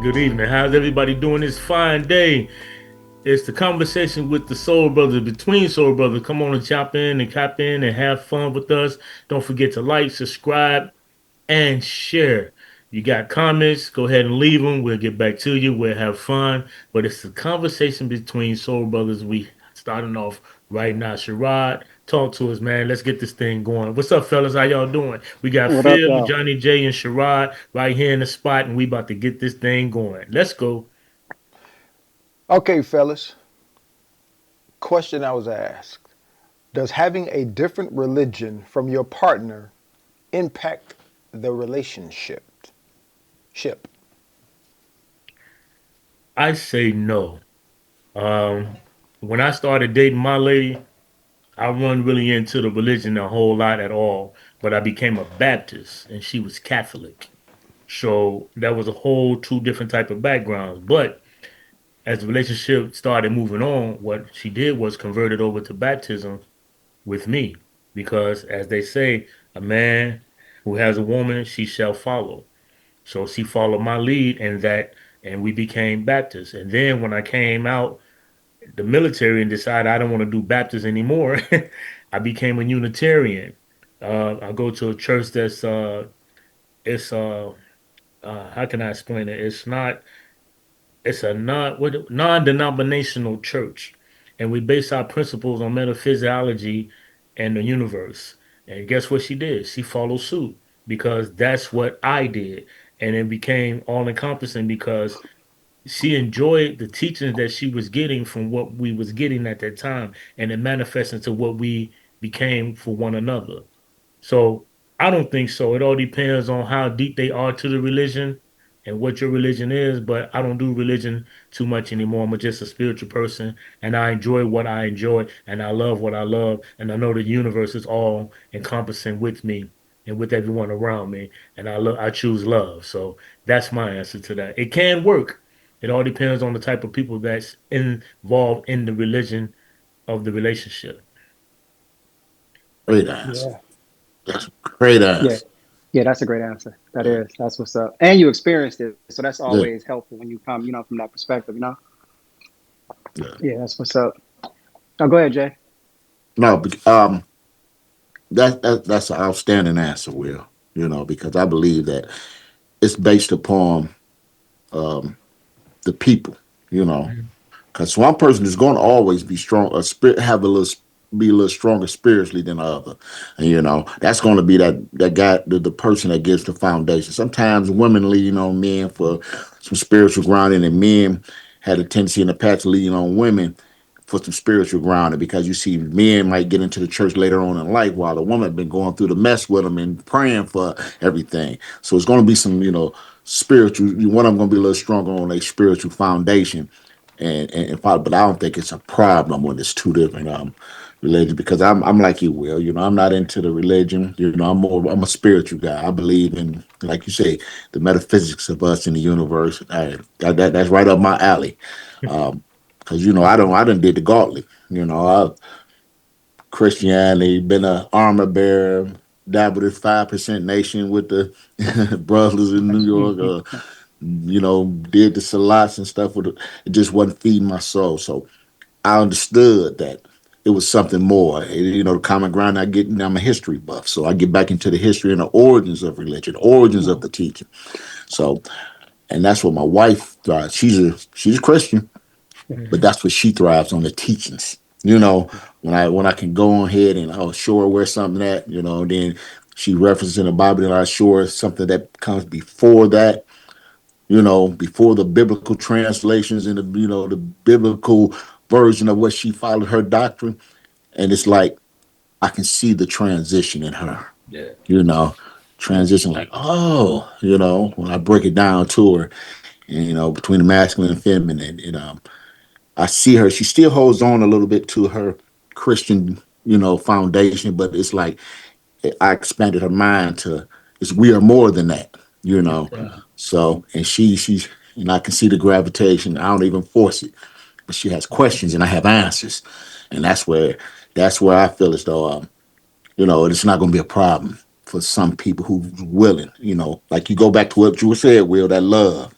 Good evening. How's everybody doing this fine day? It's the conversation with the Soul Brothers, between Soul Brothers. Come on and chop in and cap in and have fun with us. Don't forget to like, subscribe, and share. You got comments, go ahead and leave them. We'll get back to you. We'll have fun. But it's the conversation between Soul Brothers. We starting off right now. Sherrod, talk to us, man. Let's get this thing going. What's up, fellas? How y'all doing? We got What up, Phil, y'all? Johnny J, and Sherrod right here in the spot, and we about to get this thing going. Let's go. Okay, fellas, question I was asked. Does having a different religion from your partner impact the relationship? Ship. I say no. Um, when I started dating my lady, I wasn't really into the religion a whole lot at all, but I became a Baptist and she was Catholic. So that was a whole two different type of backgrounds. But as the relationship started moving on, what she did was converted over to baptism with me. Because as they say, a man who has a woman, she shall follow. So she followed my lead in that, and we became Baptists. And then when I came out the military and decided I don't want to do Baptist anymore, I became a Unitarian. I go to a church that's it's how can I explain it? It's a non-denominational church, and we base our principles on metaphysiology and the universe. And guess what she did? She followed suit because that's what I did, and it became all encompassing because she enjoyed the teachings that she was getting from what we was getting at that time, and it manifests into what we became for one another. So I don't think so. It all depends on how deep they are to the religion and what your religion is. But I don't do religion too much anymore. I'm just a spiritual person, and I enjoy what I enjoy, and I love what I love, and I know the universe is all encompassing with me and with everyone around me, and I choose love. So that's my answer to that. It can work. It all depends on the type of people that's involved in the religion of the relationship. Great answer. Yeah, That's a great yeah, answer. yeah. That's a great answer. That Yeah. is. That's what's up. And you experienced it, so that's Yeah. always helpful when you come, from that perspective. Yeah. Yeah, that's what's up. Oh, go ahead, Jay. No, that's an outstanding answer, Will. Because I believe that it's based upon um, the people. You know, Mhm. because one person is going to always be strong, have a little, be a little stronger spiritually than the other, and that's going to be that guy, the person that gives the foundation. Sometimes women lean on men for some spiritual grounding, and men had a tendency in the past to lean on women for some spiritual grounding because you see men might get into the church later on in life while the woman been going through the mess with them and praying for everything. So it's going to be some spiritual. One of them going to be a little stronger on a spiritual foundation and probably, but I don't think it's a problem when it's two different religions because I'm like you, Will. I'm not into the religion. I'm a spiritual guy. I believe in, like you say, the metaphysics of us in the universe. That's right up my alley. Because I done did the gauntlet. Christianity, been a armor bearer, dabbled in 5% Nation with the brothers in New York. Did the salats and stuff with it. It just wasn't feeding my soul. So I understood that it was something more. The common ground I get, I'm a history buff. So I get back into the history and the origins of religion, origins of the teaching. So, and that's what my wife thrives. She's a Christian, but Mhm. that's what she thrives on, the teachings. When I can go on ahead and show her where something at, then she references in the Bible and I show her something that comes before that, before the biblical translations and the biblical version of what she followed her doctrine. And it's like I can see the transition in her, Yeah. you know, Yeah, transition like, oh, when I break it down to her, and between the masculine and feminine, I see her, she still holds on a little bit to her Christian, foundation, but it's like I expanded her mind to it's we are more than that, you know. Yeah. So and she's and I can see the gravitation. I don't even force it, but she has questions and I have answers, and that's where I feel as though it's not going to be a problem for some people who's willing. Like you go back to what you said, Will, that love.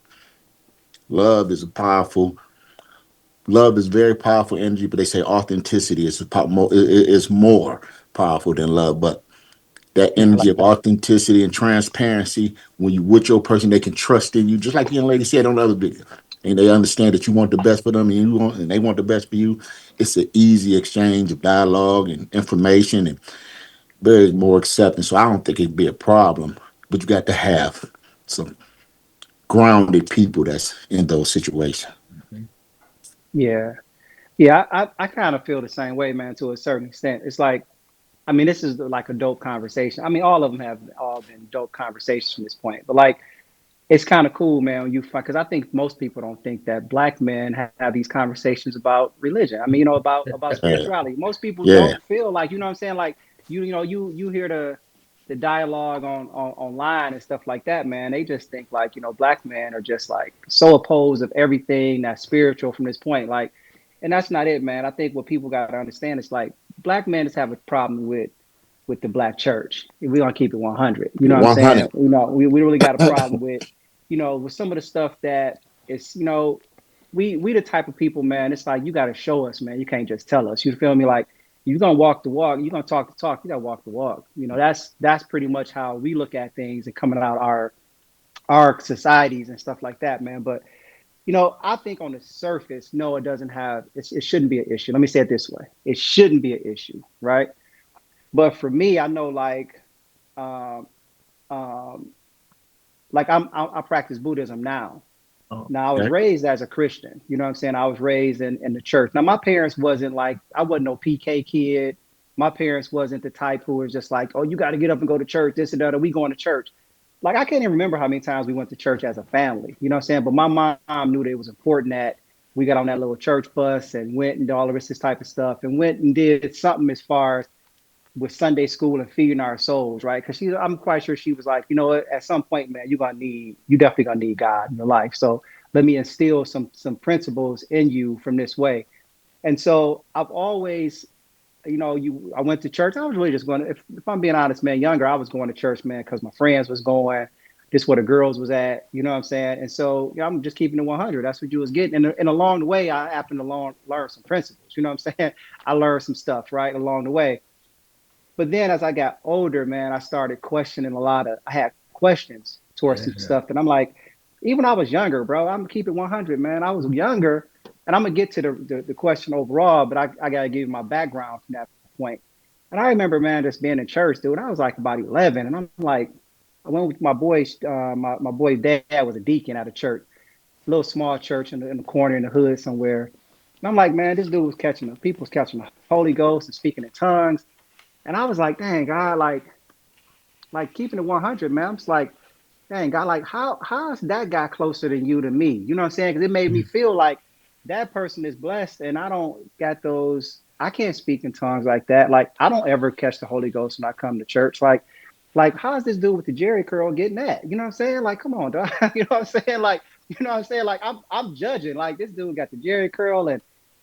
Love is a powerful. Love is very powerful energy, but they say authenticity is is more powerful than love. But that Yeah, I energy like of that. authenticity and transparency, when you with your person, they can trust in you, just like the young lady said on the other video, and they understand that you want the best for them, and they want the best for you. It's an easy exchange of dialogue and information, and very more acceptance. So I don't think it'd be a problem, but you got to have some grounded people that's in those situations. Mhm. Yeah. Yeah, I kind of feel the same way, man, to a certain extent. It's like, I mean, this is like a dope conversation. I mean, all of them have all been dope conversations from this point. But like, it's kind of cool, man, when you find, because I think most people don't think that black men have these conversations about religion. I mean, about Yeah, spirituality. Most people yeah, don't feel like, you know what I'm saying? Like, you hear the dialogue on online and stuff like that, man. They just think like, black men are just like so opposed of everything that's spiritual from this point. Like, and that's not it, man. I think what people got to understand is like black men just have a problem with the black church. We're gonna keep it 100. You know what I'm saying? 100. We really got a problem with, with some of the stuff that is, we the type of people, man. It's like you gotta show us, man. You can't just tell us. You feel me? Like you're gonna walk the walk, you're gonna talk the talk, you gotta walk the walk. That's pretty much how we look at things and coming out our societies and stuff like that, man. But I think on the surface, no, it doesn't have it shouldn't be an issue. Let me say it this way. It shouldn't be an issue, right? But for me, I know um, um, I practice Buddhism now. Oh, Now I was okay. raised as a Christian. You know what I'm saying? I was raised in the church. Now my parents wasn't like I wasn't no PK kid. My parents wasn't the type who was just like, oh, you got to get up and go to church. This and that. Or we going to church. Like I can't even remember how many times we went to church as a family. You know what I'm saying? But my mom knew that it was important that we got on that little church bus and went and did all of this type of stuff and went and did something as far as with Sunday school and feeding our souls, right? Because I'm quite sure she was like, at some point, man, you definitely gonna need God in your life. So let me instill some principles in you from this way. And so I've always, I went to church. I was really just going to, if I'm being honest, man, younger, I was going to church, man, because my friends was going. This where the girls was at, you know what I'm saying? And so I'm just keeping it 100. That's what you was getting. And along the way, I happened to learn some principles. You know what I'm saying? I learned some stuff, right, along the way. But then as I got older, man, I started questioning I had questions towards some Yeah. stuff. And I'm like, even when I was younger, bro, I'm gonna keep it 100, man. I was younger, and I'm gonna get to the question overall, but I gotta give you my background from that point. And I remember, man, just being in church, dude. I was like about 11, and I'm like, I went with my boys. My boy's dad was a deacon at a church, a little small church in the corner in the hood somewhere. And I'm like, man, this dude was people was catching the Holy Ghost and speaking in tongues. And I was like, dang, God, like keeping it 100, man. I'm just like, dang, God, like how is that guy closer than you to me? You know what I'm saying? Because it made me feel like that person is blessed, and I don't got those. I can't speak in tongues like that. Like I don't ever catch the Holy Ghost when I come to church. Like how's this dude with the Jerry curl getting that? You know what I'm saying? Like, come on, dog. You know what I'm saying? Like, you know what I'm saying? Like, I'm judging. Like this dude got the Jerry curl and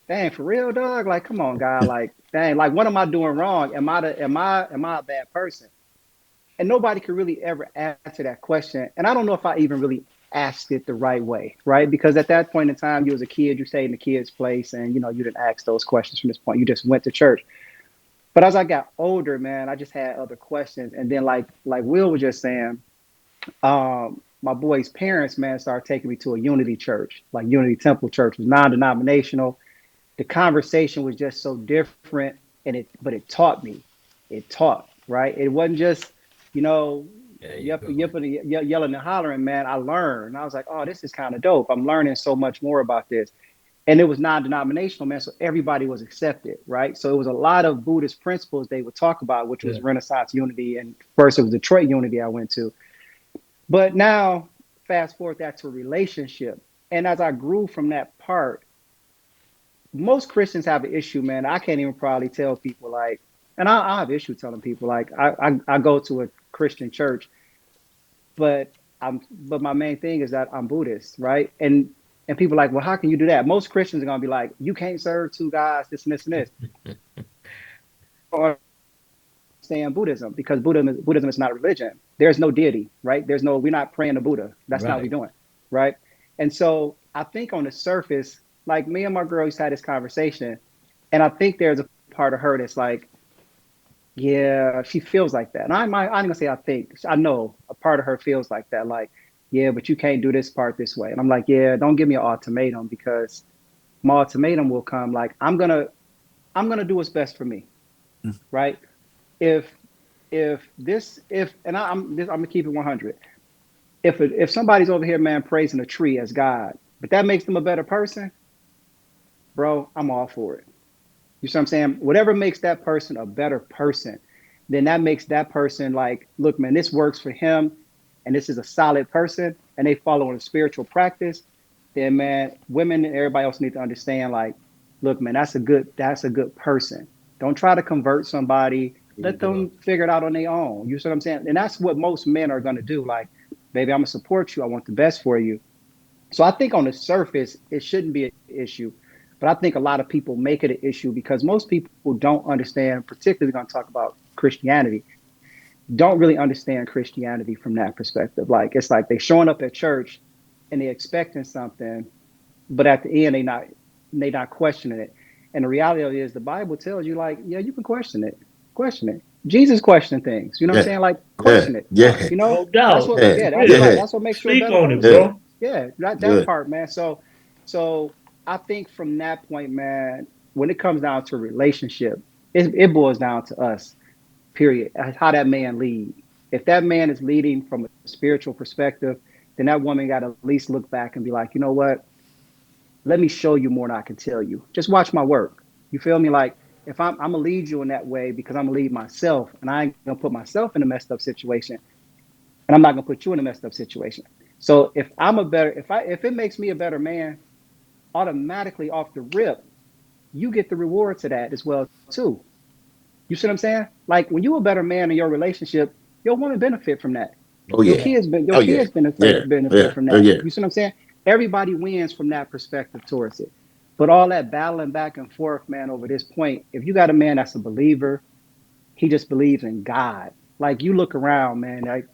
dang, for real, dog. Like, come on, guy. Like, dang, like what am I doing wrong? Am I a bad person? And nobody could really ever answer that question. And I don't know if I even really asked it the right way, right? Because at that point in time, you was a kid, you stayed in the kid's place, and you didn't ask those questions from this point. You just went to church. But as I got older, man, I just had other questions. And then like Will was just saying, my boy's parents, man, started taking me to a Unity church, like Unity Temple Church. It was non-denominational. The conversation was just so different, but it taught me. It taught, right? It wasn't just, you know, There you yep, go. yipping, yelling and hollering, man. I learned. I was like, oh, this is kind of dope. I'm learning so much more about this. And it was non-denominational, man. So everybody was accepted, right? So it was a lot of Buddhist principles they would talk about, which Yeah. was Renaissance Unity. And first it was Detroit Unity I went to. But now, fast forward that to a relationship. And as I grew from that part, most Christians have an issue, man. I can't even probably tell people like, and I have issue telling people like I go to a Christian church, but my main thing is that I'm Buddhist, right? And people are like, well, how can you do that? Most Christians are gonna be like, you can't serve two gods, this and this and this. Or understand Buddhism because Buddhism is not a religion. There's no deity, right? We're not praying to Buddha. That's not what we're Right. doing, right? And so I think on the surface, like me and my girl used to have this conversation, and I think there's a part of her that's like, yeah, she feels like that. And I ain't gonna say I think, I know a part of her feels like that. Like, yeah, but you can't do this part this way. And I'm like, yeah, don't give me an ultimatum because my ultimatum will come. Like, I'm gonna do what's best for me, right? If if I'm gonna keep it 100. If somebody's over here, man, praising a tree as God, but that makes them a better person, bro, I'm all for it. You see what I'm saying? Whatever makes that person a better person, then that makes that person like, look, man, this works for him, and this is a solid person, and they follow in a spiritual practice. Then, man, women and everybody else need to understand, like, look, man, that's a good person. Don't try to convert somebody. There you Let go. them figure it out on their own. You see what I'm saying? And that's what most men are gonna do. Like, baby, I'm gonna support you. I want the best for you. So I think on the surface, it shouldn't be an issue. But I think a lot of people make it an issue because most people don't understand, particularly we're going to talk about Christianity, don't really understand Christianity from that perspective. Like it's like they showing up at church and they're expecting something, but at the end they not questioning it. And the reality of it is the Bible tells you like, yeah, you can question it. Question it. Jesus questioned things. You know what I'm Yeah, saying? Like yeah, question it. yeah, You know, No that's doubt. what yeah, yeah, that's Yeah. right. yeah, That's what makes you a Speak better on it, person. yeah. bro. Yeah, that Good. part, man. So I think from that point, man, when it comes down to a relationship, it boils down to us, period. How that man lead. If that man is leading from a spiritual perspective, then that woman got to at least look back and be like, you know what? Let me show you more than I can tell you. Just watch my work. You feel me? Like if I'm gonna lead you in that way because I'm gonna lead myself, and I ain't gonna put myself in a messed up situation, and I'm not gonna put you in a messed up situation. So if it makes me a better man, automatically off the rip, you get the rewards of that as well too. You see what I'm saying? Like when you a better man in your relationship, your woman benefit from that. Oh Your yeah. Yeah. kids ben- your Oh yeah. kids benefit Yeah. benefit Yeah. from Oh that. yeah. You see what I'm saying? Everybody wins from that perspective towards it. But all that battling back and forth, man, over this point, if you got a man that's a believer, he just believes in God. Like you look around, man, like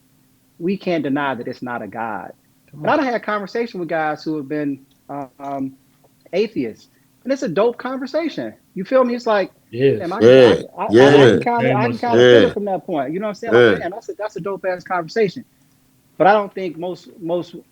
we can't deny that it's not a God. Come And I on. done had conversation with guys who have been atheists, and it's a dope conversation. You feel me? It's like, damn, Yes. Yeah. I Yeah. can kind of Very I much can kind so. of feel it Yeah. from that point. You know what I'm saying? Like, Yeah. damn, that's a dope ass conversation. But I don't think most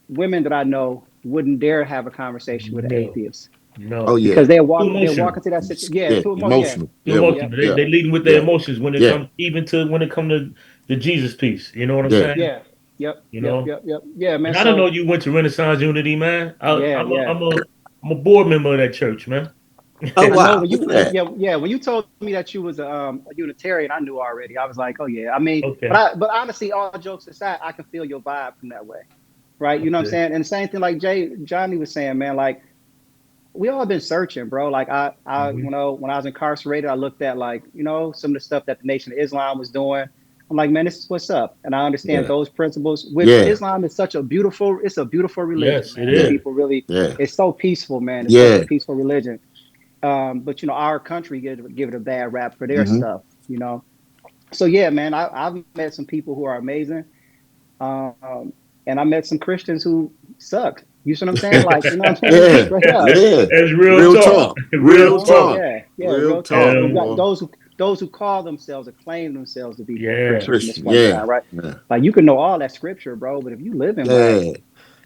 women that I know wouldn't dare have a conversation with an No. atheist Oh No. yeah. because Too they'll emotional. walk into that situation. Yeah, Yeah. yeah, Emotional. Too Yeah. yep, emotional. They Yeah. leading with their Yeah. emotions when it Yeah. comes even to when it comes to the Jesus piece. You know what I'm Yeah. saying? yeah, yep, You yep, know? yep, yep. Yeah, man. And I don't know So you went to Renaissance Unity, man. yeah, yeah. I'm a board member of that church, man. Oh I know wow. when Look you at when that. yeah when you told me that you was a Unitarian, I knew already. I was like, oh yeah. I mean, Okay. but honestly, all jokes aside, I can feel your vibe from that way, right? You know what I'm Okay. saying? And the same thing like Johnny was saying, man. Like we all been searching, bro. Like I Hmm. when I was incarcerated, I looked at like some of the stuff that the Nation of Islam was doing. I'm like, man, this is what's up, and I understand Yeah. those principles. Which Yeah. Islam is it's a beautiful religion, Yes, it man. And Yeah. is. people really, Yeah. it's so peaceful, man. It's such a Yeah. peaceful religion. But our country give it a bad rap for their Mm-hmm. stuff, So yeah, man, I've met some people who are amazing, um, and I met some Christians who suck. You see what I'm saying? Like, you know what I'm saying? Just Yeah. straight up. Yeah. That's real Real talk. talk. Real Real talk. talk. Yeah, yeah, Real real talk. talk, You Um, got boy. those who call themselves or claim themselves to be yeah. Christians from this Christian. point in Yeah. time, right? Yeah. Like you can know all that scripture, bro, but if you living right, Yeah.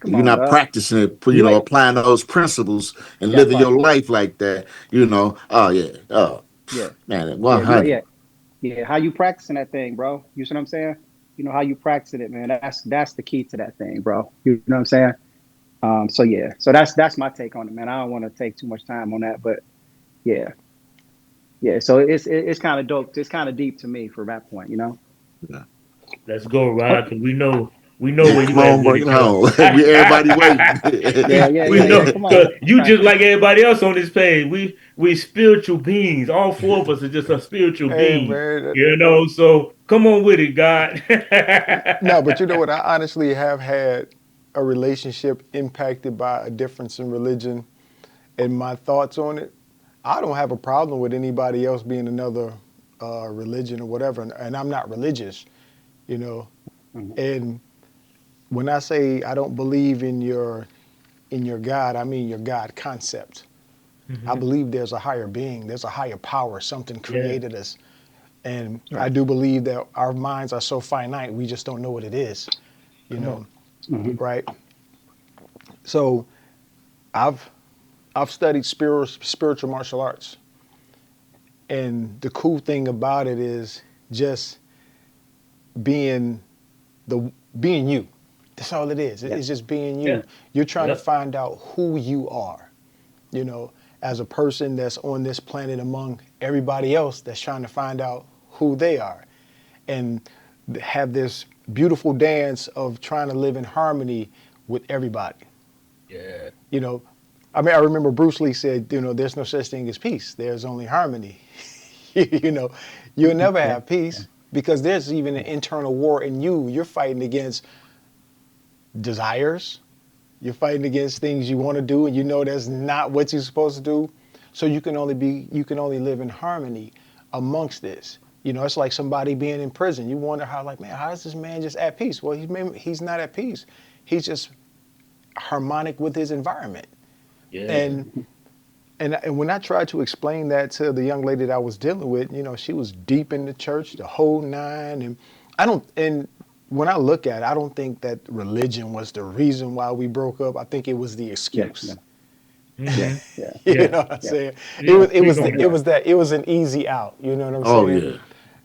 come You're on, not dog. practicing it, You ain't applying those principles and that living part. your life like that, Oh yeah. Oh Yeah, man, yeah, 100. yeah, yeah. How you practicing that thing, bro? You see what I'm saying? How you practicing it, man. That's the key to that thing, bro. You know what I'm saying? So yeah, so that's my take on it, man. I don't want to take too much time on that, but yeah, yeah. So it's kind of dope. It's kind of deep to me for that point. Yeah. Let's go, Oh, Rod, because we know where Come you at on, with bring it, it bro. home. We everybody waiting. yeah, yeah, We yeah, know yeah. Come on. because you just like everybody else on this page. We spiritual beings. All four of us are just a spiritual Hey being. man, You know, so come on with it, God. no, but you know what? I honestly have had a relationship impacted by a difference in religion, and my thoughts on it. I don't have a problem with anybody else being another religion or whatever, and I'm not religious, you know. Mhm. And when I say I don't believe in your in your God, I mean your God concept. I Hmm. believe there's a higher being, there's a higher power, something Yeah. created us. And I Right. do believe that our minds are so finite, we just don't know what it is, you Come on. know, Hmm. right? So I've I've studied spiritual martial arts. And the cool thing about it is just being the being you. That's all it is. Yeah. It's just being Yeah. you. You're trying to Yep. find out who you are, you know, as a person that's on this planet among everybody else that's trying to find out who they are. And have this beautiful dance of trying to live in harmony with everybody. Yeah. You know, I mean, I remember Bruce Lee said, you know, there's no such thing as peace. There's only harmony. You know, you'll never Yeah. have peace because there's even an internal war in you. You're fighting against desires. You're fighting against things you want to do and you know that's not what you're supposed to do. So you can only live in harmony amongst this. You know, it's like somebody being in prison. You wonder how, like, man, how is this man just at peace? Well, he's not at peace. He's just harmonic with his environment. Yeah. And and when I tried to explain that to the young lady that I was dealing with, you know, she was deep in the church, the whole nine. And I don't, and when I look at it, I don't think that religion was the reason why we broke up. I think it was the Yeah. Yeah. excuse. Yeah. Hmm. Yeah. You Yeah. know what I'm Yeah. saying? Yeah. Speak on It that. was that, it was an easy out. You know what I'm Oh saying? yeah.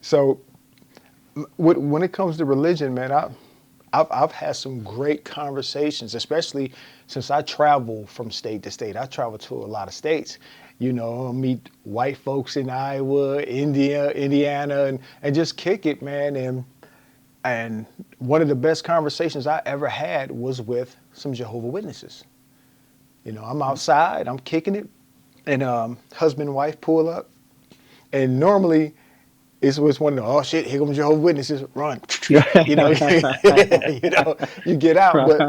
So when it comes to religion, man, I've had some great conversations, especially since I travel from state to state. I travel to a lot of states. You know, I meet white folks in Iowa, Indiana, and just kick it, man. And one of the best conversations I ever had was with some Jehovah Witnesses. You know, I'm outside, I'm kicking it, and husband and wife pull up, and normally it's was one of the, oh shit, here comes Jehovah Witnesses, run, you know, you know, you get out. But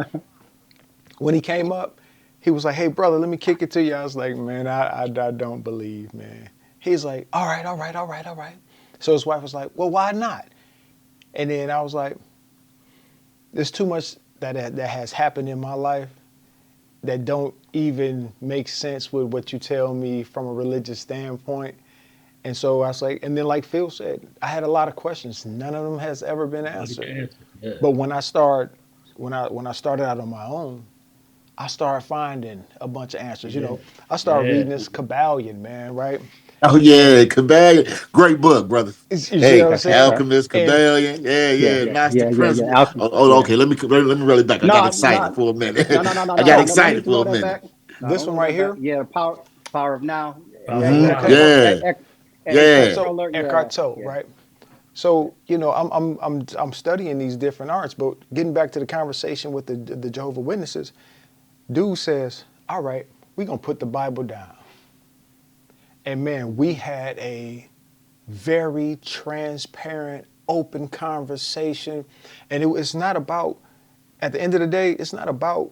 when he came up, he was like, hey brother, let me kick it to you. I was like, man, I don't believe, man. He's like, all right, all right, all right, all right. So his wife was like, well, why not? And then I was like, there's too much that has happened in my life that don't even make sense with what you tell me from a religious standpoint. And so I was like, and then like Phil said, I had a lot of questions. None of them has ever been Nobody can answered. answer. Yeah. But when I started out on my own, I started finding a bunch of answers. You Yeah. know, I started Yeah. reading this Kabbalion, man, right? Oh And yeah, Kabbalion, great book, brother. you see what Hey, I'm Okay. saying? Okay. Alchemist, And Kabbalion, yeah, Yeah. yeah, Yeah. Gnostic Yeah. Yeah. Yeah. principle. Alchemy. Yeah. Okay, let me really back. I got No. excited No. for a minute. No. No. No. No. I No. got No. No. excited Don't for a roll that minute. back. No. this Don't one roll right that back. here, Yeah. Power of now. Power of Yeah. okay. now. Yeah, Eckhart yeah. So Tolle. Eckhart Yeah. Tolle, Yeah. right? So you know, I'm studying these different arts, but getting back to the conversation with the Jehovah Witnesses, dude says, "All right, we're gonna put the Bible down." And man, we had a very transparent, open conversation, and it's not about. At the end of the day, it's not about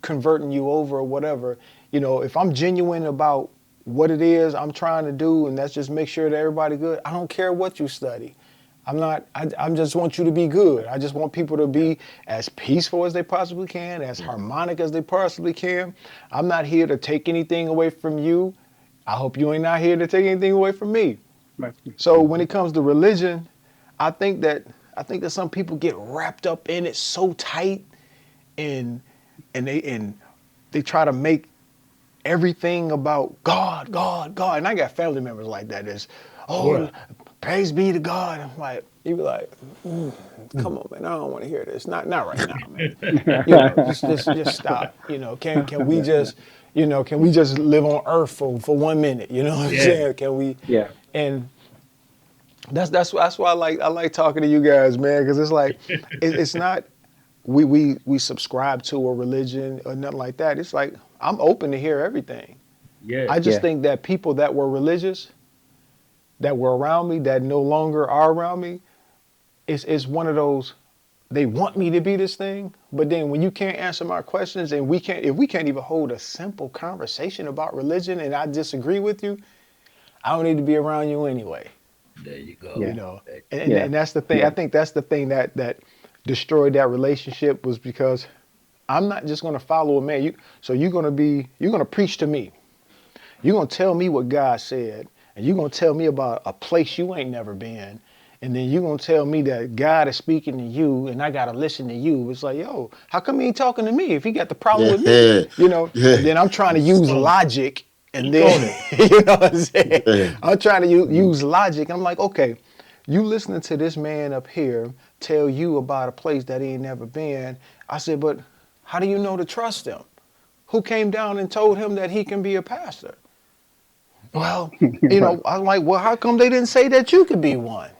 converting you over or whatever. You know, if I'm genuine about what it is I'm trying to do, and that's just make sure that everybody good. I don't care what you study. I'm not. I just want you to be good. I just want people to Yeah. be as peaceful as they possibly can, as Yeah. harmonic as they possibly can. I'm not here to take anything away from you. I hope you ain't not here to take anything away from me. Right. So when Hmm. it comes to religion, I think that I think that some people get wrapped up in it so tight, and and they try to make everything about God, God, God. And I got family members like that. Is, oh, Yeah. praise be to God. I'm like, you be like, come on, man. I don't want to hear this. Not right now, man. You know, just stop. You know, can we just, you know, can we just live on earth for 1 minute? You know what I'm Yeah. saying? Can we? Yeah. And that's why I like talking to you guys, man, because it's like it's not we subscribe to a religion or nothing like that. It's like I'm open to hear everything. Yeah. I just Yeah. think that people that were religious, that were around me, that no longer are around me, it's one of those. They want me to be this thing, but then when you can't answer my questions and if we can't even hold a simple conversation about religion and I disagree with you, I don't need to be around you anyway. There you You Yeah. go. know, There and Yeah. that's the thing. I Yeah. think that's the thing that destroyed that relationship was because I'm not just going to follow a man. So you're going to preach to me. You're going to tell me what God said, and you're going to tell me about a place you ain't never been. And then you're going to tell me that God is speaking to you and I got to listen to you. It's like, yo, how come he ain't talking to me if he got the problem with me? Yeah, And yeah, then I'm trying to use On it. logic. And Speak then, on it. you know what I'm saying? yeah. I'm trying to use logic. I'm like, okay, you listening to this man up here tell you about a place that he ain't never been. I said, but how do you know to trust him? Who came down and told him that he can be a pastor? Well, Right. I'm like, well, how come they didn't say that you could be one?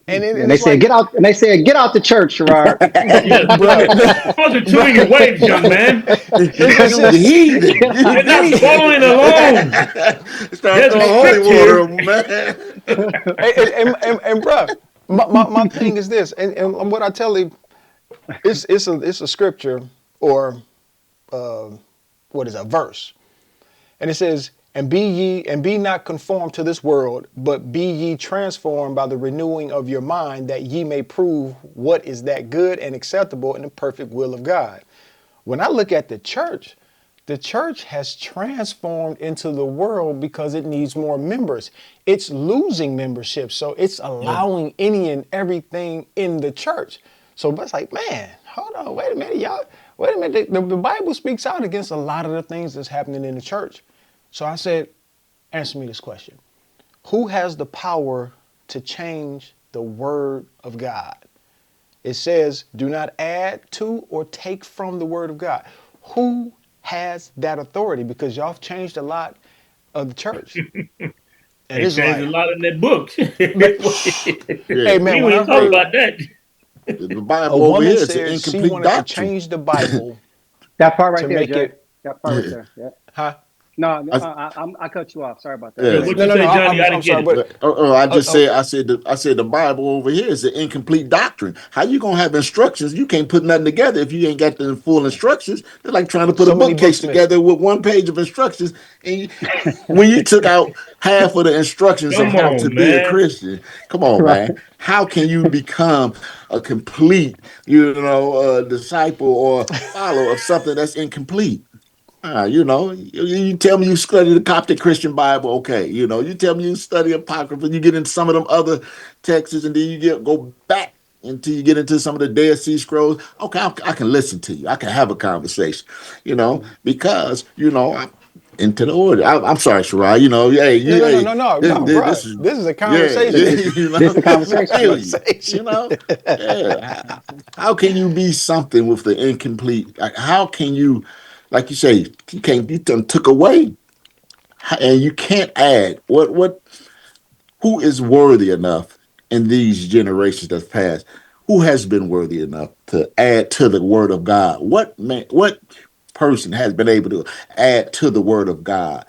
And And they it's said, like, get out. And they said, get out the church, Sherrod. Yeah. bro, Concentrate bro, your ways, young man. it's You're, just You heathen, you you're not heathen. following along. Start There's a throwing holy script water here. on 'em, man. and bro, my thing is this, and what I tell you, it's a scripture or uh, what is a verse, and it says, and be not conformed to this world, but be ye transformed by the renewing of your mind, that ye may prove what is that good and acceptable and the perfect will of God. When I look at the church has transformed into the world because it needs more members. It's losing membership, so it's Yeah. allowing any and everything in the church. So it's like, man, hold on, wait a minute, y'all. Wait a minute. The Bible speaks out against a lot of the things that's happening in the church. So I said, answer me this question. Who has the power to change the word of God? It says, do not add to or take from the word of God. Who has that authority? Because y'all have changed a lot of the church. And They it's changed a like, lot in their books. man, we hey Yeah, man, ain't when I even talk heard about that. the a Bible over woman here is an said she incomplete wanted to doctrine. change the Bible That part right to there, make Jay. it, That part right there. Yeah. huh? No, no, I, I cut you off. Sorry about that. Yeah, Go yeah. ahead, what No, you Jay. no, say, no. Johnny? I I'm didn't get sorry, it. but I uh, just uh, said, I said the Bible over here is an incomplete doctrine. How you gonna have instructions? You can't put nothing together if you ain't got the full instructions. It's like trying to put a so many bookcase books missing. together with one page of instructions, and when you took out half of the instructions of Come how to on, be a man. Christian, come on, Right. man. How can you become a complete, disciple or follower of something that's incomplete? You tell me you study the Coptic Christian Bible, okay. You tell me you study Apocrypha, you get into some of them other texts, and then go back until you get into some of the Dead Sea Scrolls. Okay, I can listen to you. I can have a conversation, because, I'm into the order. I'm sorry, Shirai. No, no, no, Hey, no, no, this, no, this, bro. this is, This is a yeah, This, conversation. this, this the This is I a conversation, feel man. you, conversation. yeah. How can you be something with the incomplete? Like, how can you, like you say, you done took away, and you can't add. Who is worthy enough in these generations that's passed? Who has been worthy enough to add to the word of God? What person has been able to add to the word of God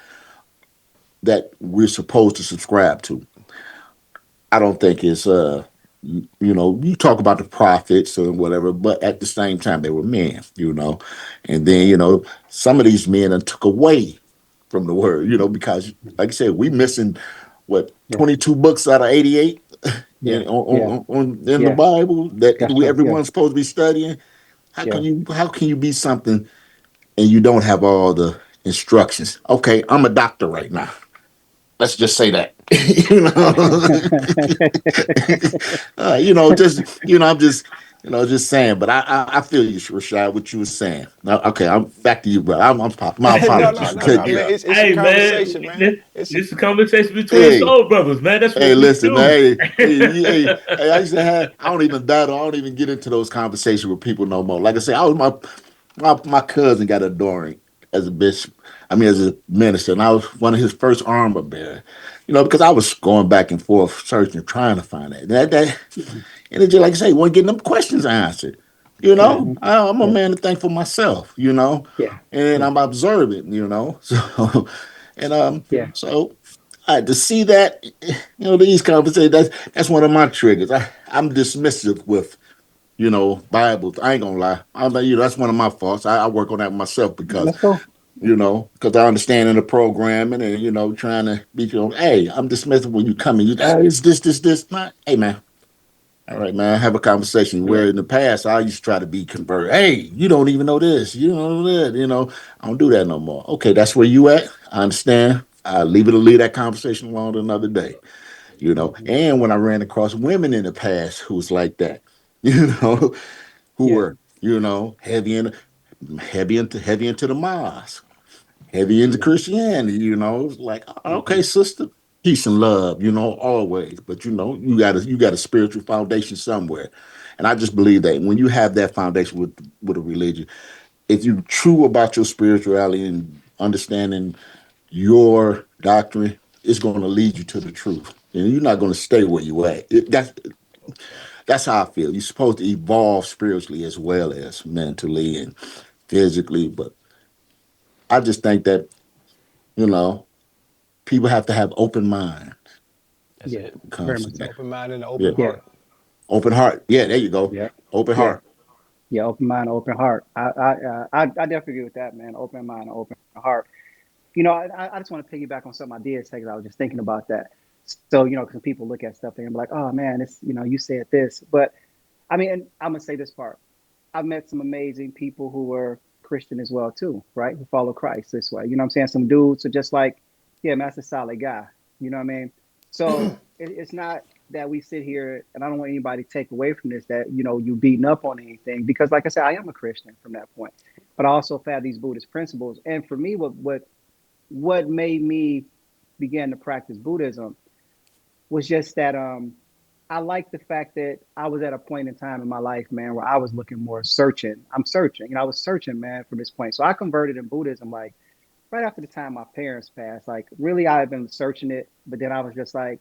that we're supposed to subscribe to? I don't think it's you talk about the prophets or whatever, but at the same time they were men. And then, Right. some of these men took away from the word, because like I said, we missing what Yeah. 22 books out of 88 Yeah. Yeah. in the Yeah. Bible that That's true. Yeah. everyone's supposed to be studying. How can Yeah. you be something and you don't have all the instructions? Okay, I'm a doctor right now. Let's just say that. Just I'm just saying. But I feel you, Rashad, what you were saying. Now, okay, I'm back to you, bro. My No, apologies no, for no, no, cutting you man. up. It's a Hey, man, conversation, man. this, It's this is a conversation between Hey, soul brothers, man. That's hey, what we listen, man. do. Hey, I used to have. I don't even battle. I don't even get into those conversations with people no more. Like I said, I was my cousin got adoring as a bishop. I mean, as a minister, and I was one of his first armor bearer. Because I was going back and forth searching, trying to find that, and it's just like I say, wasn't getting them questions answered. Hmm. I'm a Yeah. man to think for myself. Yeah. And Yeah. I'm observant. So and Yeah. so to see that, these conversations, that's one of my triggers. I'm dismissive with, Bibles. I ain't gonna lie. That's one of my faults. I work on that myself Let's go. because I understand in the programming and, trying to be, hey, I'm dismissive when you come in. It's this, this, this. Hey, man, All right, man. Have a conversation Yeah. where in the past I used to try to be converted. Hey, you don't even know this. You don't know that. I don't do that no more. Okay, that's where you at. I understand. I leave that conversation alone to another day. Hmm. And when I ran across women in the past who was like that, you know, who Yeah. were, heavy into the mosque, heavy into Yeah. Christianity, it's like, okay, Hmm. sister, peace and love, always. But you got a spiritual foundation somewhere. And I just believe that when you have that foundation with a religion, if you're true about your spirituality and understanding your doctrine, it's going to lead you to the truth. And you're not going to stay where you at. That's how I feel. You're supposed to evolve spiritually as well as mentally and physically. But I just think that, you know, people have to have open minds That's Yeah. it. when it Very comes to much so. that. Open mind and an Yeah. open Yeah. heart. Open heart. Yeah, there you go. Yeah. Open Yeah. heart. Yeah. Open mind, open heart. I definitely agree with that, man. Open mind, open heart. I just want to piggyback on something I did say because I was just thinking about that. So, because people look at stuff and be like, oh man, it's, you said this. But I mean, and I'm gonna say this part. I've met some amazing people who were Christian as well too, right? Who follow Christ this way. You know what I'm saying? Some dudes are just like, yeah, man, that's a solid guy. You know what I mean? So it's not that we sit here, and I don't want anybody to take away from this that you beating up on anything because, like I said, I am a Christian from that point, but I also have these Buddhist principles. And for me, what made me begin to practice Buddhism was just that I like the fact that I was at a point in time in my life, man, where I was looking more searching. I'm searching, I was searching, man, from this point. So I converted in Buddhism like right after the time my parents passed. Like really, I had been searching it, but then I was just like,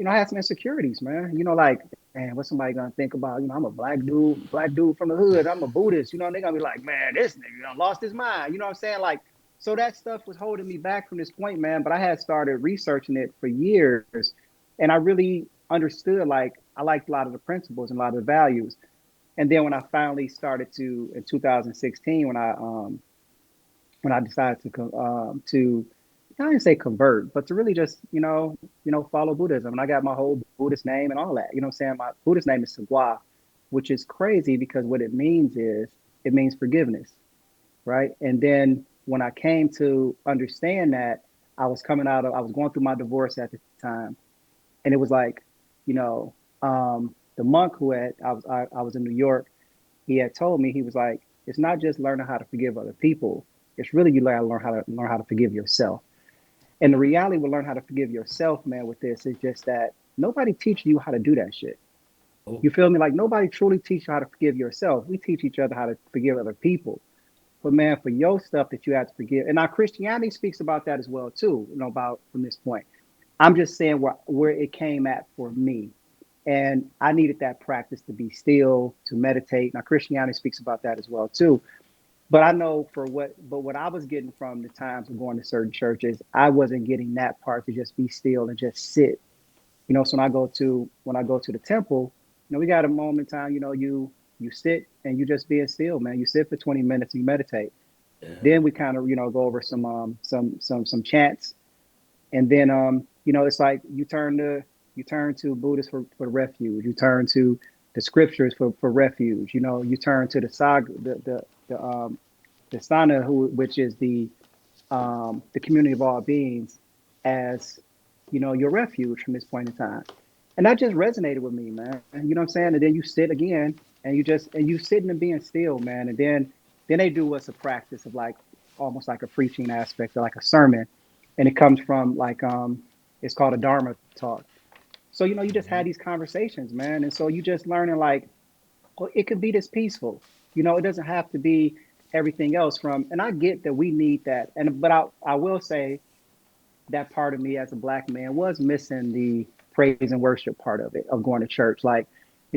I had some insecurities, man. Like, man, what's somebody gonna think about? I'm a black dude from the hood. I'm a Buddhist. They're gonna be like, man, this nigga done lost his mind. You know what I'm saying? Like, so that stuff was holding me back from this point, man. But I had started researching it for years, and I really understood. Like, I liked a lot of the principles and a lot of the values. And then when I finally started to in 2016, when I decided to I didn't say convert, but to really just follow Buddhism. And I got my whole Buddhist name and all that. You know what I'm saying? My Buddhist name is Sagwa, which is crazy because what it means is it means forgiveness, right? And then when I came to understand that, I was going through my divorce at the time, and it was like, you know, the monk who had I was in New York. He had told me, he was like, it's not just learning how to forgive other people. It's really you learn how to forgive yourself. And the reality will learn how to forgive yourself, man, with this is just that nobody teaches you how to do that shit. Oh, You feel me? Like nobody truly teaches you how to forgive yourself. We teach each other how to forgive other people. But man, for your stuff that you have to forgive, and now Christianity speaks about that as well too. About from this point. I'm just saying where it came at for me, and I needed that practice to be still, to meditate. Now Christianity speaks about that as well too. But I know but what I was getting from the times of going to certain churches, I wasn't getting that part to just be still and just sit. So when I go to the temple, we got a moment in time, you sit and you just being still, man. You sit for 20 minutes and you meditate. yeah. Then we kind of, go over some chants. And then it's like you turn to Buddhists for refuge. You turn to the scriptures for refuge. You turn to the saga, the sana, which is the community of all beings, as your refuge from this point in time. And that just resonated with me, man. You know what I'm saying? And then you sit again, and you sitting and being still, man. And then they do us a practice of like almost like a preaching aspect or like a sermon, and it comes from like it's called a Dharma talk. So you just had Mhm. these conversations, man, and so you just learning like, well, it could be this peaceful. It doesn't have to be everything else from. And I get that we need that, and but I will say that part of me as a black man was missing the praise and worship part of it, of going to church. Like,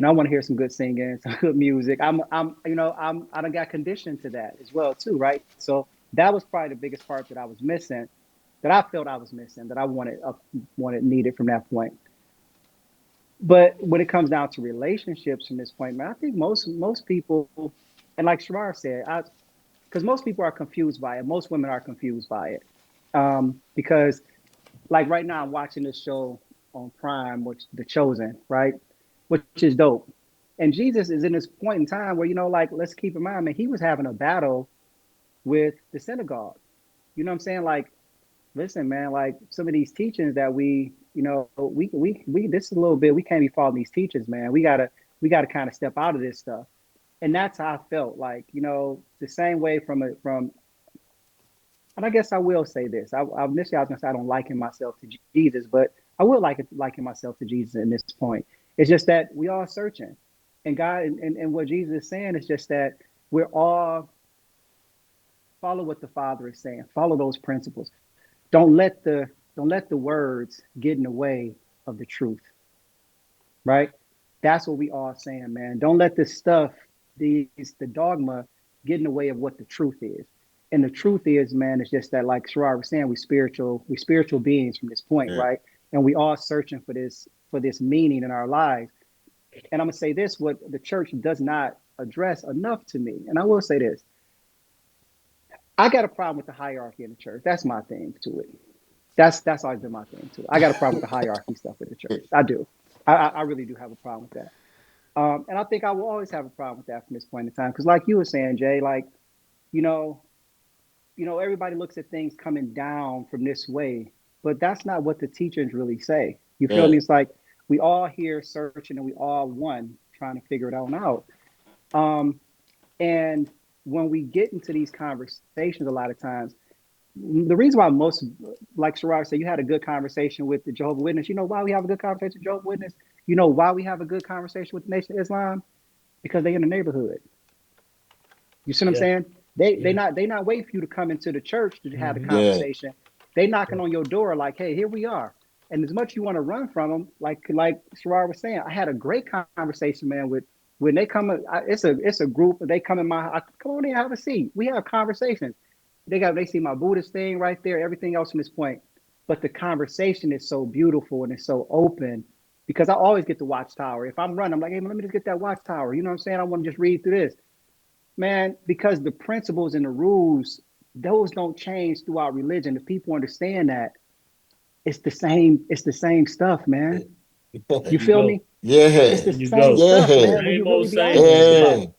I want to hear some good singing, some good music. I done got conditioned to that as well too, right? So that was probably the biggest part that I was missing, that I felt I was missing, that I wanted needed from that point. But when it comes down to relationships from this point, man, I think most people, and like Shamar said, because most people are confused by it. Most women are confused by it, because like right now I'm watching this show on Prime, which The Chosen, right? which is dope. And Jesus is in this point in time where, like, let's keep in mind, man, he was having a battle with the synagogue. You know what I'm saying? Like, listen, man, like some of these teachings that we this is a little bit, we can't be following these teachings, man. We gotta kind of step out of this stuff. And that's how I felt. Like, the same way from and I guess I will say this. Initially I was gonna say I don't liken myself to Jesus, but I will liken myself to Jesus in this point. It's just that we all searching. And God and what Jesus is saying is just that we're all follow what the Father is saying. Follow those principles. Don't let the words get in the way of the truth, right? That's what we all saying, man. Don't let this stuff, the dogma, get in the way of what the truth is. And the truth is, man, it's just that, like Sherrod was saying, we spiritual beings from this point, Yeah. right? And we all searching for this meaning in our lives. And I'm gonna say this: what the church does not address enough to me, and I will say this: I got a problem with the hierarchy in the church. That's my thing to it. That's always been my thing too. I got a problem with the hierarchy stuff in the church. I do. I really do have a problem with that. And I think I will always have a problem with that from this point in time. Because, like you were saying, Jay, like, you know, everybody looks at things coming down from this way, but that's not what the teachers really say. You feel Yeah. me? It's like we all here searching and we all one trying to figure it all out. Um, and when we get into these conversations, a lot of times, the reason why most, like Sherrod said, you had a good conversation with the Jehovah Witness. You know why we have a good conversation with Jehovah Witness? You know why we have a good conversation with the Nation of Islam? Because they in the neighborhood. You see what I'm Yeah, saying? They they yeah. not they not waiting for you to come into the church to have the Hmm. Yeah. conversation. They Yeah. knocking on your door like, hey, here we are. And as much you want to run from them, like Sherrod was saying, I had a great conversation, man. With when they come, it's a group. They come in come on in, have a seat. We have conversations. They see my Buddhist thing right there. Everything else from this point, but the conversation is so beautiful and it's so open because I always get the watchtower. If I'm running, I'm like, hey, man, let me just get that watchtower. You know what I'm saying? I want to just read through this, man, because the principles and the rules, those don't change throughout religion. If people understand that, it's the same stuff, man. There You you feel go. me? It's Yeah. the There you same go. stuff, Yeah. man. When Same you old, really be same honest old, about Yeah. it, man.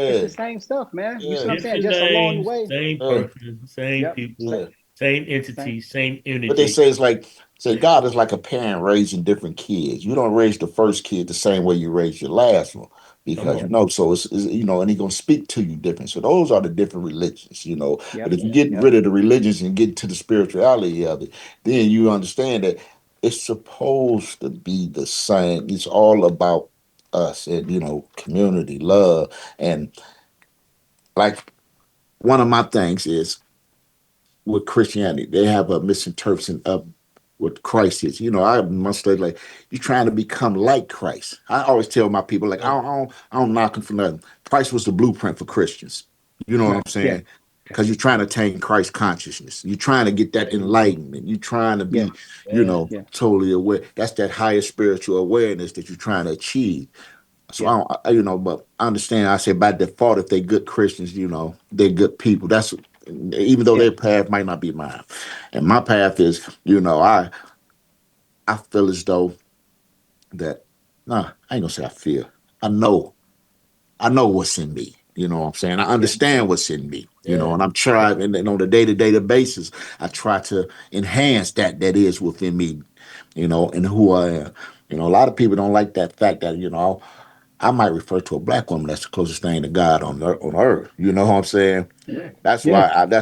it's Yeah. the same stuff, man. You see Yeah. what I'm saying? Different Just along the names, way. same Yeah. person, same Yep. people, Same. Yeah. same Same. entity, same But they energy. say it's like say God is like a parent raising different kids. You don't raise the first kid the same way you raise your last one Come because on. so it's and he's gonna speak to you different. So those are the different religions. But Yep. if you get Yep. rid of the religions and get to the spirituality of it, then you understand that it's supposed to be the same. It's all about us and community, love, and like one of my things is with Christianity. They have a misinterpretation of what Christ is. I must say, like, you're trying to become like Christ. I always tell my people, like, Yeah. I don't knock him for nothing. Christ was the blueprint for Christians. You know what I'm Right. Yeah. saying? Yeah. Because you're trying to attain Christ consciousness. You're trying to get that There you go. enlightenment. You're trying to Yeah. be, Yeah. Yeah. totally aware. That's that higher spiritual awareness that you're trying to achieve. So Yeah. but I understand. I say by default, if they good Christians, they're good people. That's even though Yeah. their path might not be mine, and my path is, I feel as though that, nah, I ain't gonna say I feel. I know, I know what's in me. You know what I'm saying? I Yeah. understand what's in me. Yeah. And I'm Yeah. trying, and on a day-to-day basis, I try to enhance that is within me. And who I am. A lot of people don't like that fact that I might refer to a black woman that's the closest thing to God on earth. You know what I'm saying? Yeah. Yeah. That's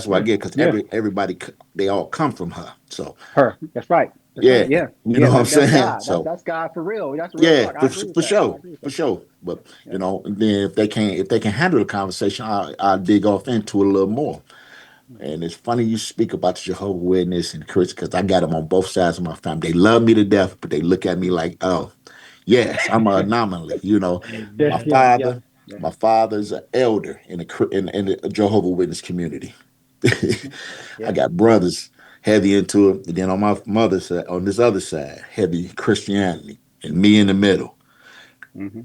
why I Yeah. get because Yeah. everybody they all come from her. So Her. That's right. That's right. yeah, Yeah. you know Yeah. what I'm That's saying. God. That's So that's God for real. That's real yeah, talk. I for agree with for that. I sure, agree with for that. sure. But Yeah. and then if they can handle the conversation, I'll dig off into it a little more. And it's funny you speak about the Jehovah Witness and Chris because I got them on both sides of my family. They love me to death, but they look at me like, oh, yes, I'm an anomaly. Yeah. My Mhm. Yeah. Yeah. father, Yeah. my father's an elder in the Jehovah Witness community. Hmm. I Yeah. got Yeah. brothers heavy into it, and then on my mother's side, on this other side, heavy Christianity, and me in the middle. Hmm.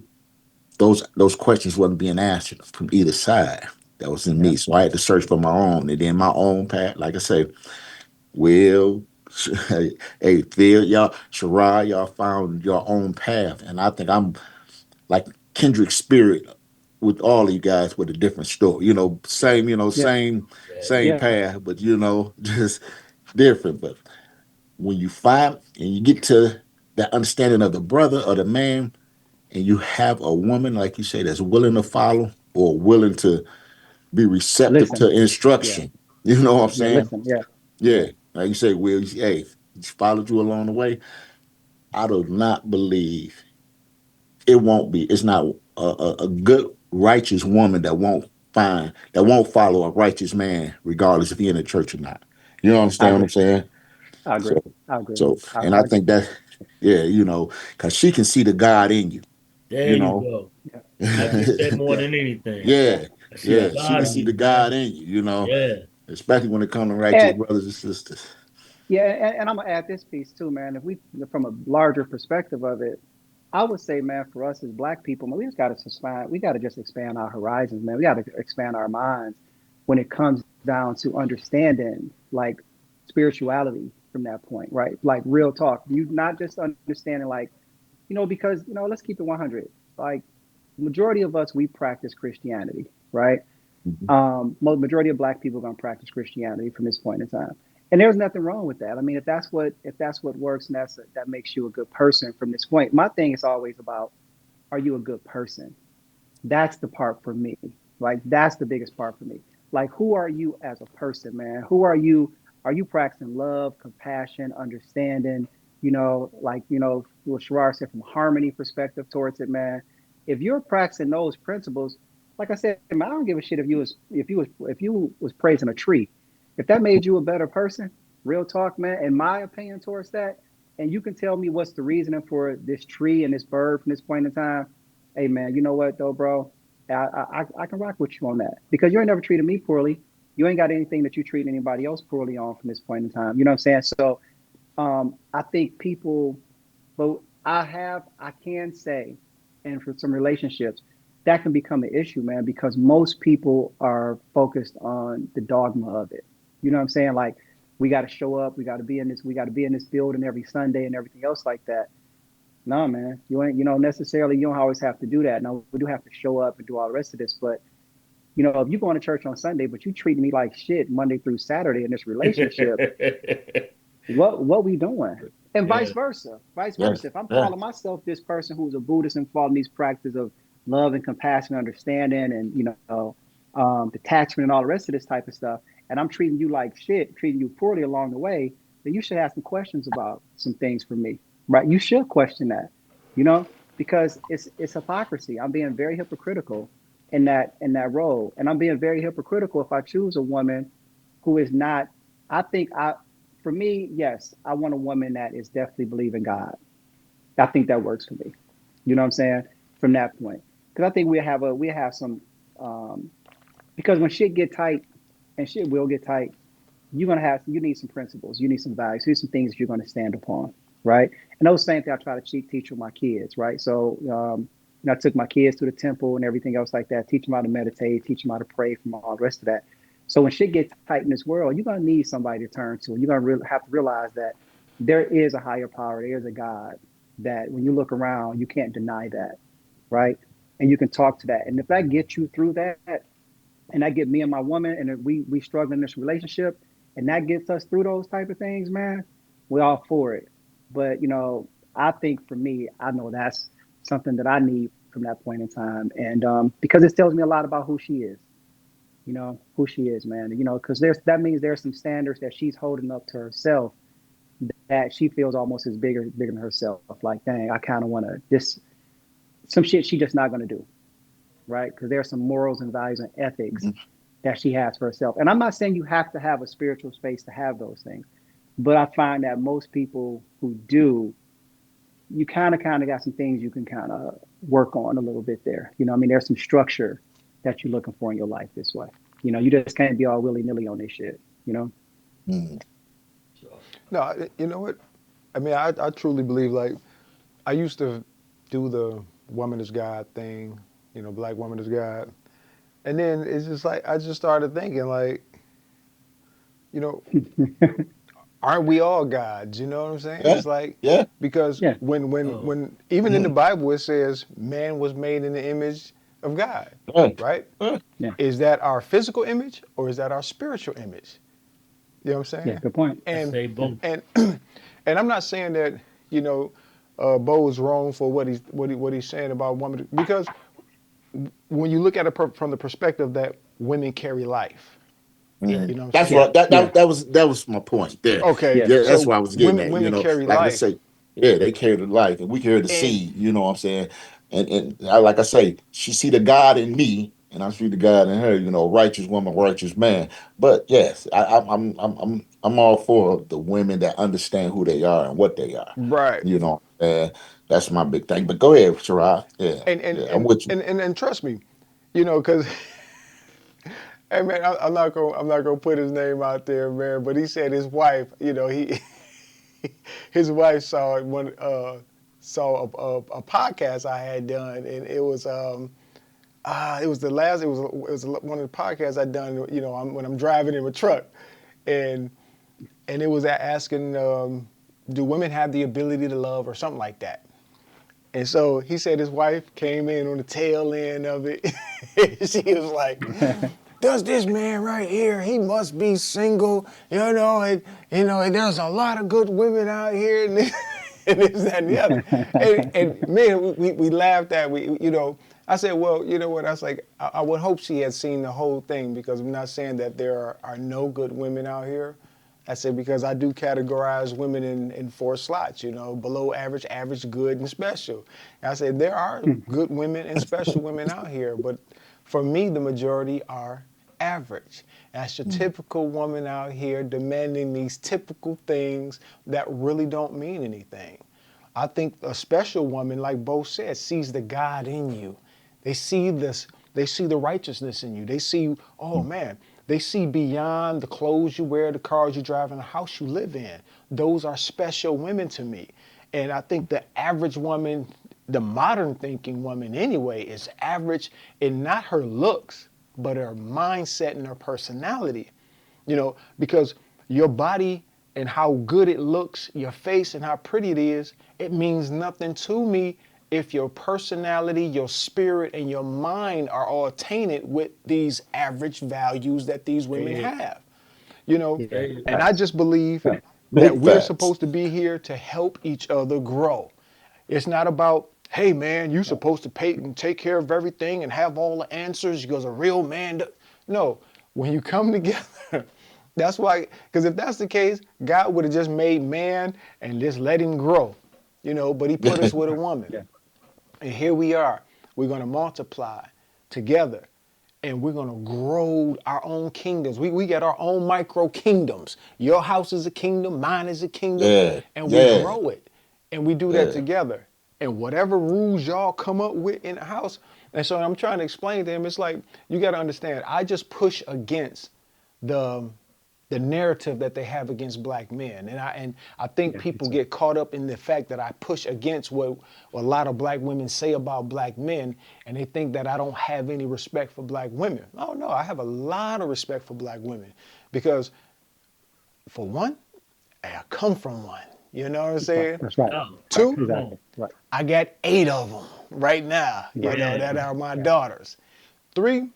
Those questions wasn't being answered from either side. That was in Yeah. me, so I had to search for my own, and then my own path. Like I say, well, hey, Phil, y'all, Shirai, y'all found your own path, and I think like kindred spirit with all of you guys with a different story. Same, Yeah, same yeah. path, but just different. But when you find and you get to that understanding of the brother or the man, and you have a woman, like you say, that's willing to follow or willing to be receptive Listen. to Yeah, instruction. You know what I'm yeah. saying? Listen. Yeah, Yeah. yeah. Like you say, Will, hey, he's followed you along the way. I do not believe it won't be. It's not a good, righteous woman that won't follow a righteous man, regardless if he in the church or not. You I understand what I'm agree. saying? I So, agree. I agree. and I I think that, yeah, because she can see the God in you. There You you know, go. yeah, I yeah, get that more yeah, than anything. yeah, yeah, I see the yeah, yeah, she can God yeah. in see the you, God man. in you. Yeah. Especially when it comes to righteous And brothers and sisters. yeah, and I'm gonna add this piece too, man. If we, from a larger perspective of it, I would say, man, for us as Black people, man, we just got to expand. We got to just expand our horizons, man. We got to expand our minds when it comes down to understanding, like, spirituality from that point, right? Like real talk. You not just understanding, like, because let's keep it 100. Like, majority of us, we practice Christianity, right? Mhm. Majority of Black people are going to practice Christianity from this point in time, and there's nothing wrong with that. I mean, if that's what works, and that makes you a good person from this point. My thing is always about, are you a good person? That's the part for me. Like, that's the biggest part for me. Like, who are you as a person, man? Who are you? Are you practicing love, compassion, understanding? Like, what Sherrod said, from a harmony perspective towards it, man. If you're practicing those principles, like I said, man, I don't give a shit if you was praising a tree. If that made you a better person, real talk, man. In my opinion towards that, and you can tell me what's the reasoning for this tree and this bird from this point in time. Hey, man, you know what though, bro? I can rock with you on that, because you ain't never treated me poorly. You ain't got anything that you treat anybody else poorly on from this point in time. You know what I'm saying? So, I think people, but I can say, and for some relationships, that can become an issue, man, because most people are focused on the dogma of it. You know what I'm saying? Like, we got to show up, we got to be in this building every Sunday and everything else like that. No, man, you ain't, necessarily, you don't always have to do that. Now, we do have to show up and do all the rest of this, but if you going to church on Sunday, but you treating me like shit Monday through Saturday in this relationship, what we doing? And Yeah. vice versa. Vice Yeah, versa. If I'm yeah. calling myself this person who's a Buddhist and following these practices of love and compassion, understanding, and detachment and all the rest of this type of stuff, and I'm treating you like shit, treating you poorly along the way, then you should ask some questions about some things for me, right? You should question that, because it's hypocrisy. I'm being very hypocritical in that role, and I'm being very hypocritical if I choose a woman who is not. I think I For me, yes, I want a woman that is definitely believing God. I think that works for me. You know what I'm saying? From that point, because I think we have some, um, because when shit get tight, and shit will get tight, you need some principles, you need some values, you need some things that you're going to stand upon, right? And those same things I try to teach with my kids, right? So, I took my kids to the temple and everything else like that, teach them how to meditate, teach them how to pray, from all the rest of that. So when shit gets tight in this world, you're gonna need somebody to turn to, and you're gonna have to realize that there is a higher power, there is a God, that when you look around, you can't deny that, right? And you can talk to that, and if that gets you through that, and that get me and my woman, and if we struggle in this relationship, and that gets us through those type of things, man, we're all for it. But I think for me, I know that's something that I need from that point in time, and because it tells me a lot about who she is, who she is, man. Because that means there's some standards that she's holding up to herself, that she feels almost as bigger than herself. Like, dang, I kind of want to this some shit she just not gonna do, right? Because there's some morals and values and ethics that she has for herself. And I'm not saying you have to have a spiritual space to have those things, but I find that most people who do, you kind of got some things you can kind of work on a little bit there. I mean, there's some structure that you're looking for in your life this way. You just can't be all willy nilly on this shit. You know. Mm. So, No, you know what? I mean, I truly believe, like, I used to do the woman is God thing, black woman is God. And then it's just like, I just started thinking, like, you know, aren't we all gods? You know what I'm saying? Yeah, It's like yeah. because Yeah. Oh, when even in the Mhm. Bible it says man was made in the image of God, Yeah, right? yeah. Yeah. Is that our physical image or is that our spiritual image? You know what I'm Yeah. saying? Good point. I And say Yeah. both. and and I'm not saying that you know Bo is wrong for what he's saying about women because when you look at it from the perspective that women carry life, Mhm. you know what I'm That's saying? Yeah. what Yeah. that was my point there. Okay, Yeah. Yeah, that's so what I was getting women at. You women know, carry like I life, say, yeah, they carry the life, and we carry the and seed. You know what I'm saying? And like I say, she see the God in me, and I see the God in her. You know, righteous woman, righteous man. But yes, I'm all for the women that understand who they are and what they are. right, You know, that's my big thing. But go ahead, Sarah. Yeah, and and yeah, I'm and with you. and trust me, you know, because hey man, I'm not gonna put his name out there, man. But he said his wife, you know, he his wife saw saw a podcast I had done, and it was the last it was one of the podcasts I done. You know, when I'm driving in a truck, and it was asking, do women have the ability to love or something like that. And so he said his wife came in on the tail end of it. She was like, "Does this man right here? He must be single, you know, and there's a lot of good women out here, and this, and this that, and the other." And man, we laughed at you know. I said, well, you know what? I was like, I would hope she had seen the whole thing because I'm not saying that there are no good women out here. I said because I do categorize women in four slots, you know, below average, average, good, and special. And I said there are good women and special women out here, but for me, the majority are average. That's your typical woman out here demanding these typical things that really don't mean anything. I think a special woman, like Bo said, sees the God in you. They see this, they see the righteousness in you. They see, oh man, they see beyond the clothes you wear, the cars you drive, and the house you live in. Those are special women to me. And I think the average woman, the modern thinking woman anyway, is average in not her looks, but her mindset and her personality. You know, because your body and how good it looks, your face and how pretty it is, it means nothing to me if your personality, your spirit, and your mind are all tainted with these average values that these women Hey, have. You know, Yeah. hey, and I Facts. just believe Facts. that Big we're facts. supposed to be here to help each other grow. It's not about, hey man, you're supposed to pay and take care of everything and have all the answers because a real man. No, when you come together, that's why. Because if that's the case, God would have just made man and just let him grow, you know. But He put us with a woman, Yeah. and here we are. We're going to multiply together and we're going to grow our own kingdoms. We got our own micro kingdoms. Your house is a kingdom, mine is a kingdom, Yeah, and we yeah, grow it. And we do that yeah. together. And whatever rules y'all come up with in the house. And so I'm trying to explain to him, it's like, you got to understand, I just push against the the narrative that they have against black men. And I think Yeah. people So, get caught up in the fact that I push against what a lot of black women say about black men, and they think that I don't have any respect for black women. Oh no, I have a lot of respect for black women because for one, I come from one. You know what I'm right. saying? That's right. oh, Right. Two, come on. Exactly. Right. I got 8 of them right now, you Right. know, Yeah. that Right. are my Yeah. daughters. Three,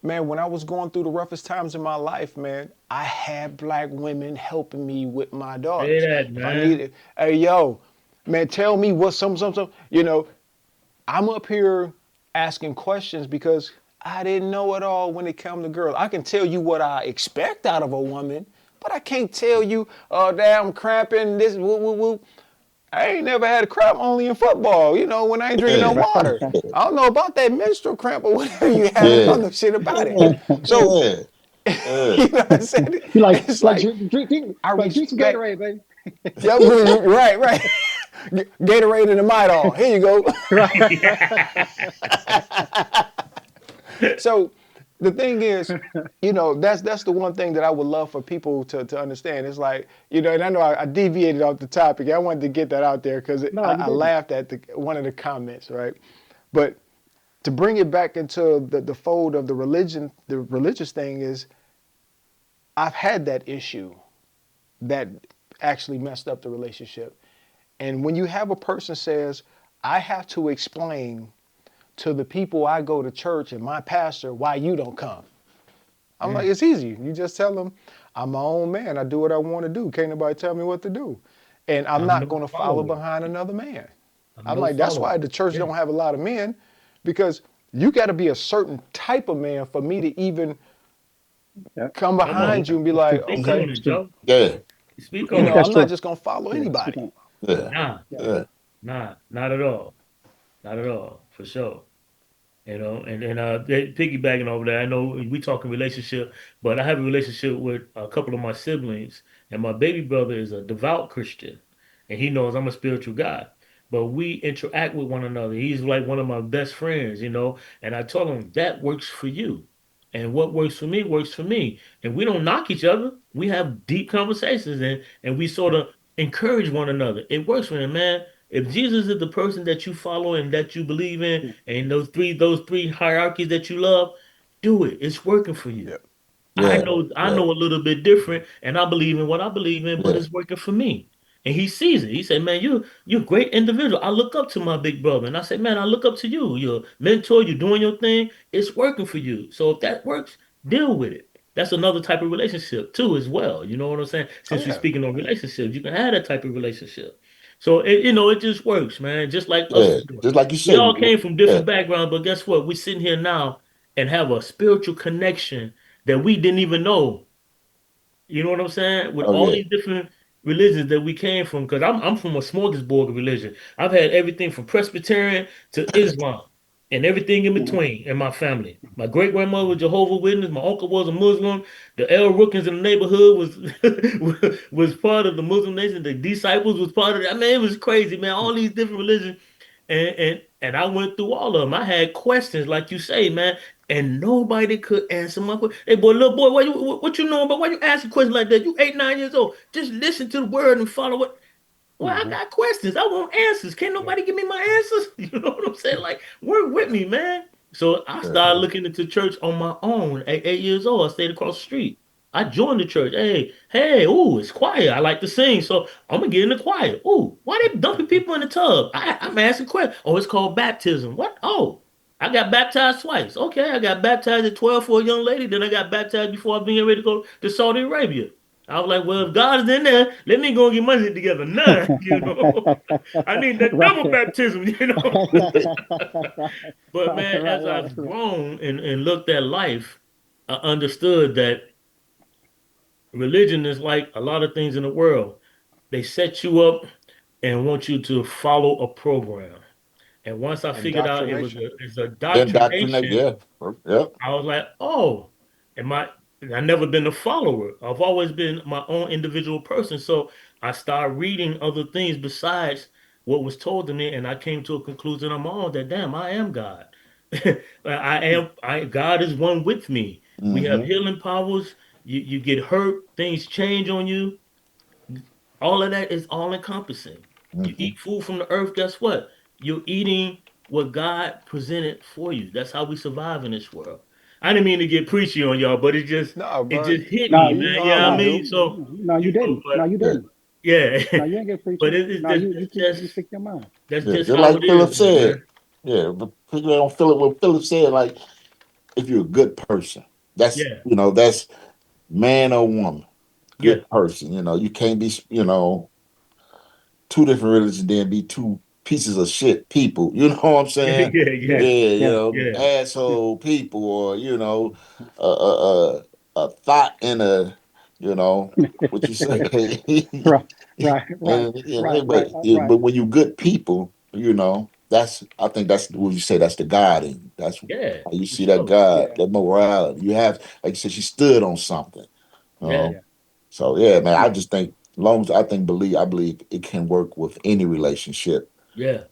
man, when I was going through the roughest times in my life, man, I had black women helping me with my Say daughters. that, If I man. needed, hey, yo, man, tell me what some, you know, I'm up here asking questions because I didn't know it all when it comes to girls. I can tell you what I expect out of a woman, but I can't tell you, oh, damn, cramping, this, woo, woo, woo. I ain't never had a cramp only in football, you know, when I ain't drinking no Yeah, Right. water. I don't know about that menstrual cramp or whatever you have. I don't yeah, know shit about it. yeah, So, yeah, yeah. you know what I'm saying? You It's like, I drink some respect. Gatorade, baby. Yeah, right, right. Gatorade and the Midol. Here you go. So the thing is, you know, that's the one thing that I would love for people to understand. It's like, you know, and I know I deviated off the topic. I wanted to get that out there because No, you I didn't. laughed at one of the comments, right? But to bring it back into the fold of the religious thing is, I've had that issue that actually messed up the relationship. And when you have a person says, I have to explain to the people I go to church and my pastor why you don't come. I'm like, Mm. it's easy. You just tell them, I'm my own man. I do what I want to do. Can't nobody tell me what to do. And I'm I'm not no going to follow follower. behind another man. I'm I'm no like, that's follower. why the church Yeah. don't have a lot of men, because you got to be a certain type of man for me to even Yeah. come Come on. behind you and be like, Speak It's true. okay, on It's it, true. Joe. Yeah, Speak on it. That's I'm not true. just going to follow Yeah. Speak anybody. on. yeah, Nah, Yeah. yeah, nah, not at all. Not at all, for sure. And piggybacking over that, I know we talking relationship, but I have a relationship with a couple of my siblings, and my baby brother is a devout Christian, and he knows I'm a spiritual guy. But we interact with one another. He's like one of my best friends. And I told him that works for you, and what works for me, and we don't knock each other. We have deep conversations, and we sort of encourage one another. It works for him, man. If Jesus is the person that you follow and that you believe in, Yeah. and those three hierarchies that you love, do it. It's working for you. Yep. I yeah, know I yeah, know a little bit different, and I believe in what I believe in, but yeah. it's working for me. And he sees it. He said, "Man, you're a great individual. I look up to my big brother." And I said, "Man, I look up to you. You're a mentor. You're doing your thing. It's working for you. So if that works, deal with it." That's another type of relationship too, as well. You know what I'm saying? Oh Since we're yeah. speaking on relationships, you can have that type of relationship. So it just works, man. Just like us Yeah. four. Just like you We said, all came from yeah, different backgrounds, but guess what? We're sitting here now and have a spiritual connection that we didn't even know. You know what I'm saying? With oh all yeah, these different religions that we came from, because I'm from a smorgasbord of religion. I've had everything from Presbyterian to Islam and everything in Mhm. between in my family. My great grandmother was Jehovah Witness. My uncle was a Muslim. The El Rookins in the neighborhood was part of the Muslim nation. The disciples was part of it. I mean, it was crazy, man. All these different religions, and I went through all of them. I had questions, like you say, man, and nobody could answer my question. Hey, boy, little boy, what you know about? Why you asking questions like that? You 8, 9 years old. Just listen to the word and follow it. Well, I Mhm. got questions. I want answers. Can't Yeah. nobody give me my answers? You know what I'm saying? Like, work with me, man. So I yeah, started looking into church on my own at 8 years old. I stayed across the street. I joined the church. Hey, hey, ooh, it's quiet. I like to sing, so I'm gonna get in the choir. Ooh, why they dumping people in the tub? I'm asking questions. Oh, it's called baptism. What? Oh, I got baptized twice. Okay, I got baptized at 12 for a young lady. Then I got baptized before I being ready to go to Saudi Arabia. I was like, well, if God is in there, let me go and get my shit together now. I need that Right. double baptism. But Right. man, Right. as Right. I've Right. grown and looked at life, I understood that religion is like a lot of things in the world. They set you up and want you to follow a program. And once I figured out Indoctrination. it's a indoctrinate, doctrination, yeah, yep, I was like, oh, am I? I've never been a follower. I've always been my own individual person. So I started reading other things besides what was told to me, and I came to a conclusion on my own that damn, I am God. I am. God is one with me. We have mm-hmm, healing powers. You get hurt, things change on you. All of that is all encompassing. You mm-hmm. eat food from the earth, guess what? You're eating what God presented for you. That's how we survive in this world. I didn't mean to get preachy on y'all, but No, it bro. just hit No, me, You man. know You know how what we I no, mean? do. So, no, you didn't. No, but you Yeah, didn't. yeah, No, you ain't get but preaching. No, you speak your mind. that's yeah. just Just how like it is, Philip though, said, man. yeah. But people don't feel it. What Philip said, like if you're a good person, that's Yeah, that's man or woman, yeah, good person. You can't be two different religions, then be two pieces of shit people. You know what I'm yeah, saying? yeah, Yeah, yeah, Yeah, yeah, yeah, yeah. asshole people, or a thought in what you say. Right, right, right, And right, right, right. but when you good people, that's I think that's what you say. That's the God in you. That's yeah, how you for see that sure. God, Yeah, that morality. You have, like you said, she stood on something. Yeah, Um, yeah, so yeah, man, I yeah, just think, long as I believe it can work with any relationship. yeah.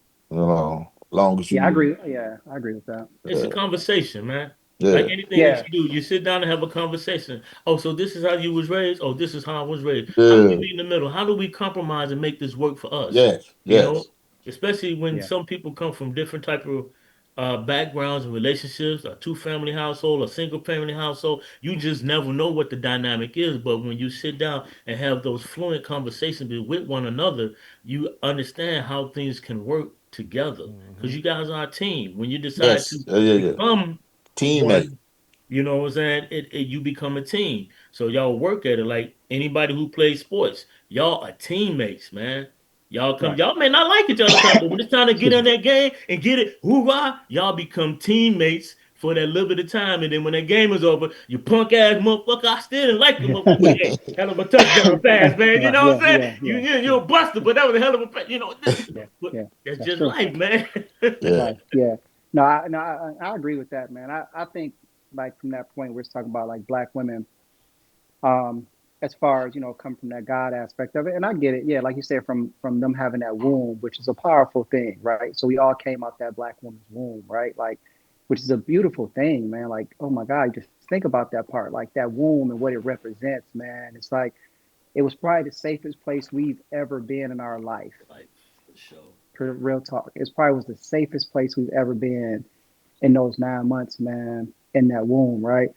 Long as yeah. I you, agree. Yeah, I agree with that. It's a uh, conversation, man. Like yeah, anything that Yeah, you do, you sit down and have a conversation. Oh, so this is how you was raised. Oh, this is how I was raised. How do we yeah, meet in the middle? How do we compromise and make this work for us? yes, You know, yes, especially when yeah, some people come from different type of, backgrounds and relationships, a two family household, a single family household. You just never know what the dynamic is. But when you sit down and have those fluent conversations with one another, you understand how things can work together. Because you guys are a team. When you decide Yes. to Yeah, yeah, yeah. become Teammate. one, you know what I'm saying? You become a team. So y'all work at it like anybody who plays sports. Y'all are teammates, man. Right. Y'all may not like each other time, but when it's time to get in that game and get it, hoorah, y'all become teammates for that little bit of time. And then when that game is over, you punk ass motherfucker, I still didn't like him, but hey, hell of a touchdown pass, man. You Right. know what Yeah. I'm saying? Yeah. Yeah. You're Yeah. a buster, but that was a hell of a you know, Yeah. but Yeah. that's That's just true. life, man. That's Yeah. life. Yeah. No, I agree with that, man. I think like from that point we're talking about like black women, um, as far as come from that God aspect of it, and I get it. Yeah, like you said, from them having that womb, which is a powerful thing, right? So we all came out that black woman's womb, right? Like, which is a beautiful thing, man. Like, oh my God, just think about that part, like that womb and what it represents, man. It's like it was probably the safest place we've ever been in our life. Like, for sure. For real talk, it's probably was the safest place we've ever been in those 9 months, man, in that womb, right?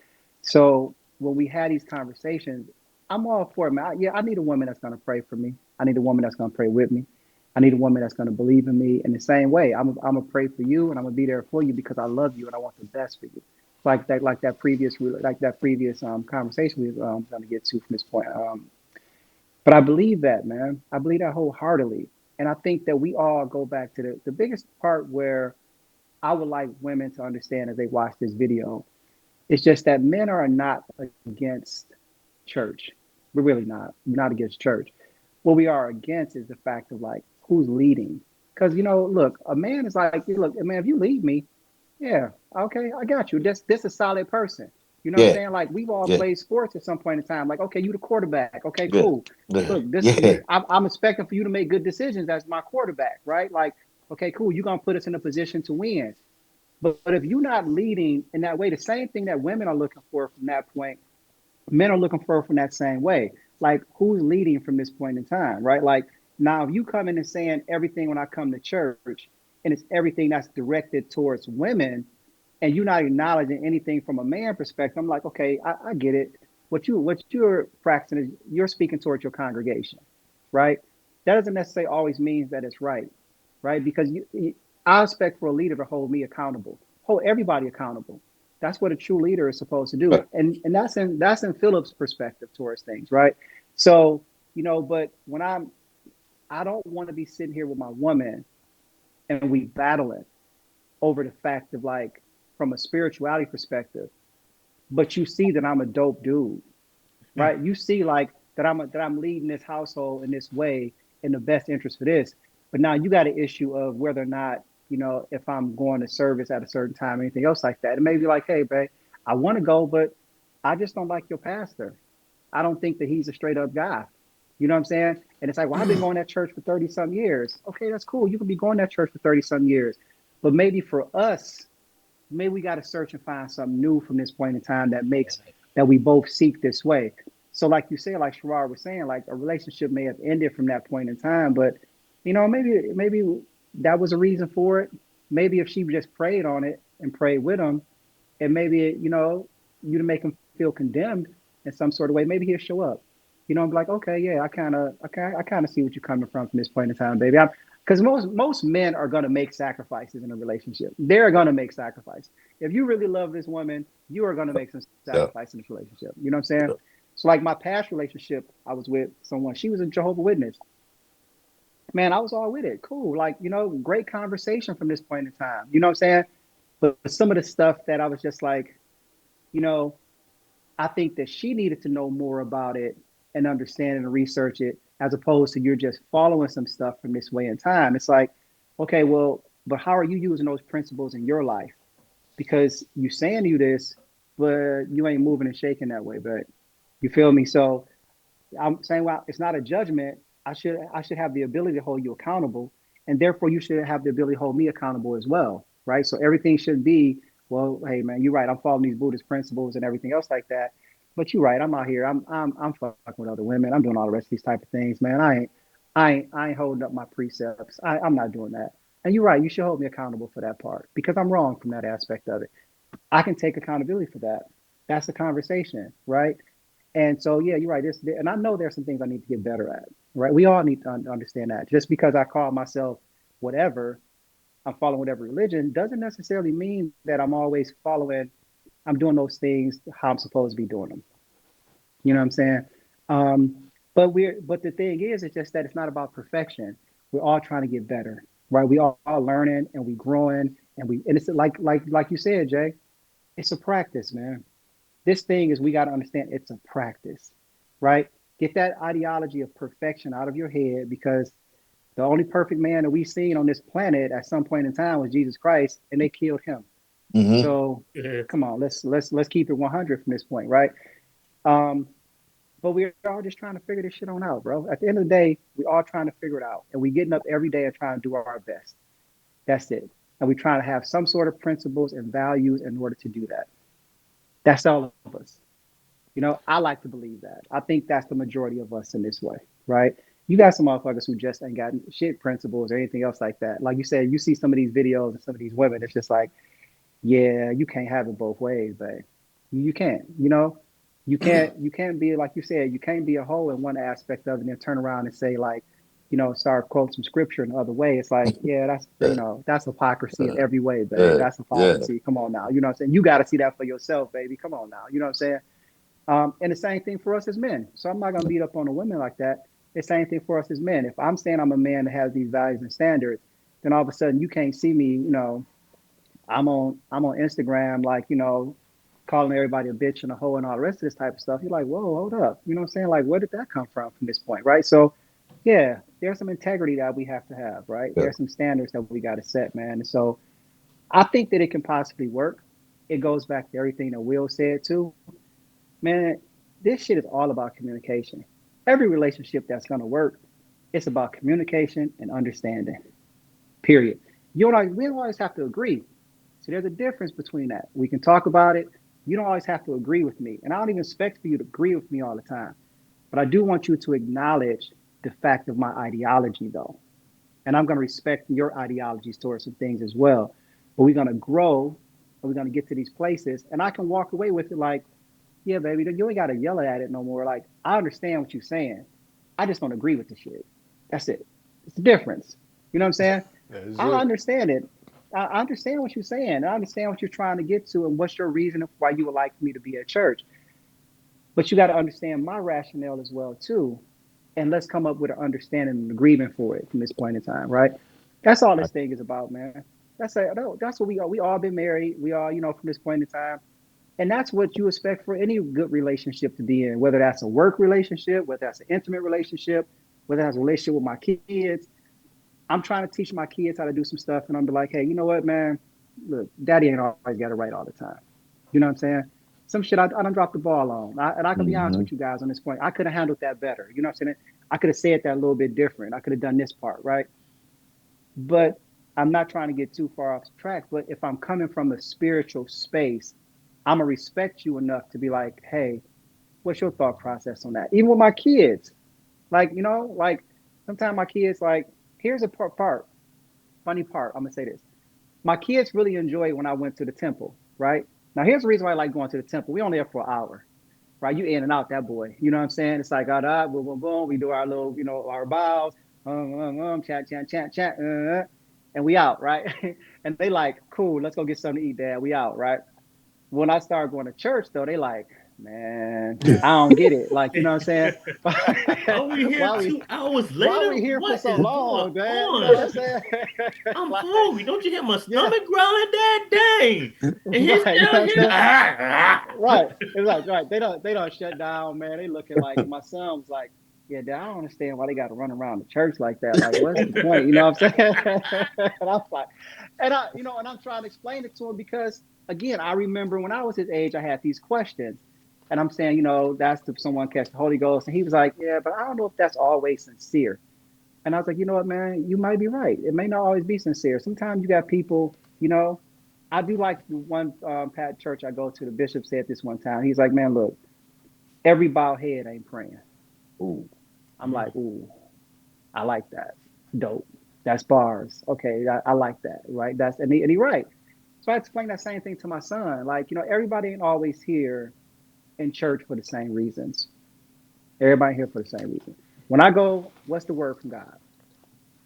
So when we had these conversations, I'm all for it, man. Yeah, I need a woman that's gonna pray for me. I need a woman that's gonna pray with me. I need a woman that's gonna believe in me in the same way. I'm gonna pray for you and I'm gonna be there for you because I love you and I want the best for you. Like that previous conversation we was going to get to from this point. But I believe that, man. I believe that wholeheartedly. And I think that we all go back to the biggest part where I would like women to understand as they watch this video. It's just that men are not against church. We're really not. We're not against church. What we are against is the fact of like who's leading. Because look, a man is like, look, man, if you lead me, yeah, okay, I got you. This a solid person. You know what I'm Yeah. saying? Like we've all Yeah. played sports at some point in time. Like, okay, you the quarterback. Okay, Yeah. cool. Yeah. Look, this Yeah. I'm expecting for you to make good decisions as my quarterback, right? Like, okay, cool. You're gonna put us in a position to win. But if you're not leading in that way, the same thing that women are looking for from that point, men are looking for from that same way. Like, who's leading from this point in time, right? Like, now, if you come in and saying everything when I come to church, and it's everything that's directed towards women, and you're not acknowledging anything from a man perspective, I'm like, okay, I get it. What you're practicing is you're speaking towards your congregation, right? That doesn't necessarily always means that it's right? Because I expect for a leader to hold me accountable, hold everybody accountable. That's what a true leader is supposed to do, and that's in Philip's perspective towards things, right? So but when I don't want to be sitting here with my woman and we battling over the fact of like from a spirituality perspective, but you see that I'm a dope dude, right? You see like that I'm leading this household in this way in the best interest for this. But now you got an issue of whether or not, if I'm going to service at a certain time, anything else like that. It may be like, hey, babe, I want to go, but I just don't like your pastor. I don't think that he's a straight up guy. You know what I'm saying? And it's like, well, I've been going to that church for 30 some years. Okay, that's cool. You can be going to that church for 30 some years. But maybe for us, maybe we got to search and find something new from this point in time that makes that we both seek this way. So, like you said, like Sherrod was saying, like a relationship may have ended from that point in time, but maybe that was a reason for it. Maybe if she just prayed on it and prayed with him, and maybe you to make him feel condemned in some sort of way, maybe he'll show up. I'm like, okay, yeah, I kind of see what you're coming from this point in time, baby. Because most men are gonna make sacrifices in a relationship. They're gonna make sacrifices. If you really love this woman, you are gonna make some Yeah. sacrifice in this relationship. You know what I'm saying? So like my past relationship, I was with someone. She was a Jehovah Witness. Man, I was all with it. Cool. Like, great conversation from this point in time. You know what I'm saying? But some of the stuff that I was just like, you know, I think that she needed to know more about it and understand and research it as opposed to you're just following some stuff from this way in time. It's like, okay, well, but how are you using those principles in your life? Because you saying you this, but you ain't moving and shaking that way. But you feel me? So I'm saying, well, it's not a judgment. I should have the ability to hold you accountable, and therefore you should have the ability to hold me accountable as well, right? So everything should be, well, hey man, you're right. I'm following these Buddhist principles and everything else like that. But you're right. I'm out here. I'm fucking with other women. I'm doing all the rest of these type of things, man. I ain't holding up my precepts. I'm not doing that. And you're right, you should hold me accountable for that part because I'm wrong from that aspect of it. I can take accountability for that. That's the conversation, right? And so, yeah, you're right. And I know there's some things I need to get better at, right? We all need to understand that. Just because I call myself whatever, I'm following whatever religion, doesn't necessarily mean that I'm always following, I'm doing those things how I'm supposed to be doing them. You know what I'm saying? But the thing is, it's just that it's not about perfection. We're all trying to get better, right? We all learning and we growing and it's like you said, Jay, it's a practice, man. This thing is we got to understand it's a practice, right? Get that ideology of perfection out of your head because the only perfect man that we've seen on this planet at some point in time was Jesus Christ, and they killed him. Mm-hmm. So come on, let's keep it 100 from this point, right? Um, but we're all just trying to figure this shit on out, bro. At the end of the day, we're all trying to figure it out, and we're getting up every day and trying to do our best. That's it. And we're trying to have some sort of principles and values in order to do that. That's all of us. I like to believe that. I think that's the majority of us in this way, right? You got some motherfuckers who just ain't got shit principles or anything else like that. Like you said, you see some of these videos and some of these women, it's just like, yeah, you can't have it both ways, babe. You can't, you can't be like you said, you can't be a hoe in one aspect of it and then turn around and say like, start quoting some scripture in the other way. It's like, yeah, Yeah, that's hypocrisy in every way, babe. yeah, That's yeah. hypocrisy. Come on now. You know what I'm saying? You got to see that for yourself, baby. Come on now. You know what I'm saying? And the same thing for us as men. So I'm not gonna beat up on the women like that. The same thing for us as men. If I'm saying I'm a man that has these values and standards, then all of a sudden you can't see me. I'm on Instagram, like calling everybody a bitch and a hoe and all the rest of this type of stuff. You're like, whoa, hold up. You know what I'm saying? Like, where did that come from this point, right? So, yeah, there's some integrity that we have to have, right? Yeah. There's some standards that we got to set, man. And so I think that it can possibly work. It goes back to everything that Will said too. Man, this shit is all about communication. Every relationship that's going to work, it's about communication and understanding. Period. We don't always have to agree. So there's a difference between that. We can talk about it. You don't always have to agree with me, and I don't even expect for you to agree with me all the time. But I do want you to acknowledge the fact of my ideology, though, and I'm going to respect your ideologies towards some things as well. But we're going to grow, and we're going to get to these places, and I can walk away with it like, yeah, baby, you ain't gotta yell at it no more. Like, I understand what you're saying. I just don't agree with the shit. That's it. It's the difference. You know what I'm saying? That's I it. understand it. I understand what you're saying. I understand what you're trying to get to and what's your reason of why you would like me to be at church. But you got to understand my rationale as well too. And let's come up with an understanding and agreement for it from this point in time, right? That's all this thing is about, man. That's what we are. We all been married. We all, from this point in time. And that's what you expect for any good relationship to be in, whether that's a work relationship, whether that's an intimate relationship, whether that's a relationship with my kids. I'm trying to teach my kids how to do some stuff, and I'm be like, hey, you know what, man? Look, daddy ain't always got it right all the time. You know what I'm saying? Some shit I don't drop the ball on. And I can be honest Mm-hmm. with you guys on this point. I could have handled that better. You know what I'm saying? I could have said that a little bit different. I could have done this part, right? But I'm not trying to get too far off track. But if I'm coming from a spiritual space, I'm gonna respect you enough to be like, hey, what's your thought process on that? Even with my kids, like like sometimes my kids like, here's a funny part. I'm gonna say this. My kids really enjoy when I went to the temple, right? Now here's the reason why I like going to the temple. We only there for an hour, right? You in and out that boy. You know what I'm saying? It's like, boom, boom, boom. We do our little, our bows, chat, chat, chat, chat, and we out, right? And they like, cool, let's go get something to eat, dad. We out, right? When I started going to church, though, they like, man, I don't get it. Like, you know what I'm saying? Are we here why we 2 hours why later? we here for What so is going long, man? You know what I'm on? saying? I'm Like, hungry. Don't you hear my yeah, stomach growling? That dang. And he's right. You know still what I'm here. saying? Right. It's like, right. They don't shut down, man. They looking like, and my son was like, yeah, Dad, I don't understand why they got to run around the church like that. Like, what's the point? You know what I'm saying? And I'm like, and I'm trying to explain it to him because, again, I remember when I was his age, I had these questions, and I'm saying, that's to someone catch the Holy Ghost, and he was like, yeah, but I don't know if that's always sincere. And I was like, you know what, man, you might be right. It may not always be sincere. Sometimes you got people, I do like the one Pat church I go to. The bishop said this one time. He's like, man, look, every bowed head ain't praying. Ooh. I'm like, ooh, I like that. Dope. That's bars. Okay, I like that. Right. That's and he right. So I explain that same thing to my son. Like, everybody ain't always here in church for the same reasons. Everybody here for the same reason. When I go, what's the word from God?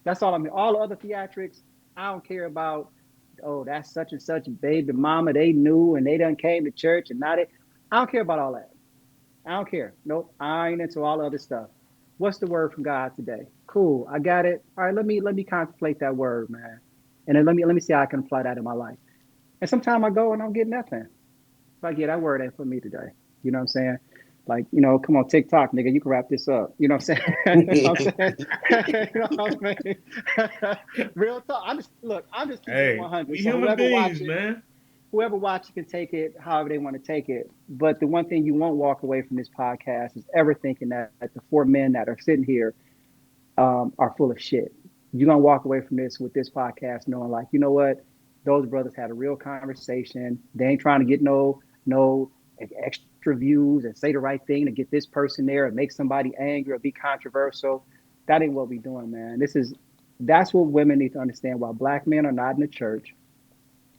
That's all I mean. All the other theatrics, I don't care about. Oh, that's such and such baby mama. They knew and they done came to church and not it. I don't care about all that. I don't care. Nope. I ain't into all the other stuff. What's the word from God today? Cool. I got it. All right. Let me contemplate that word, man. And then let me see how I can apply that in my life. And sometimes I go and I don't get nothing. Like, yeah, that word ain't for me today. You know what I'm saying? Like, come on, TikTok, nigga, you can wrap this up. You know what I'm saying? You know what I'm saying? You know what I mean? Real talk. I'm just keeping it Hey, we 100. So human beings, man. whoever watches can take it however they want to take it. But the one thing you won't walk away from this podcast is ever thinking that the four men that are sitting here are full of shit. You're gonna walk away from this with this podcast knowing, like, you know what, those brothers had a real conversation. They ain't trying to get no extra views and say the right thing to get this person there and make somebody angry or be controversial. That ain't what we doing, man. That's what women need to understand. Why black men are not in the church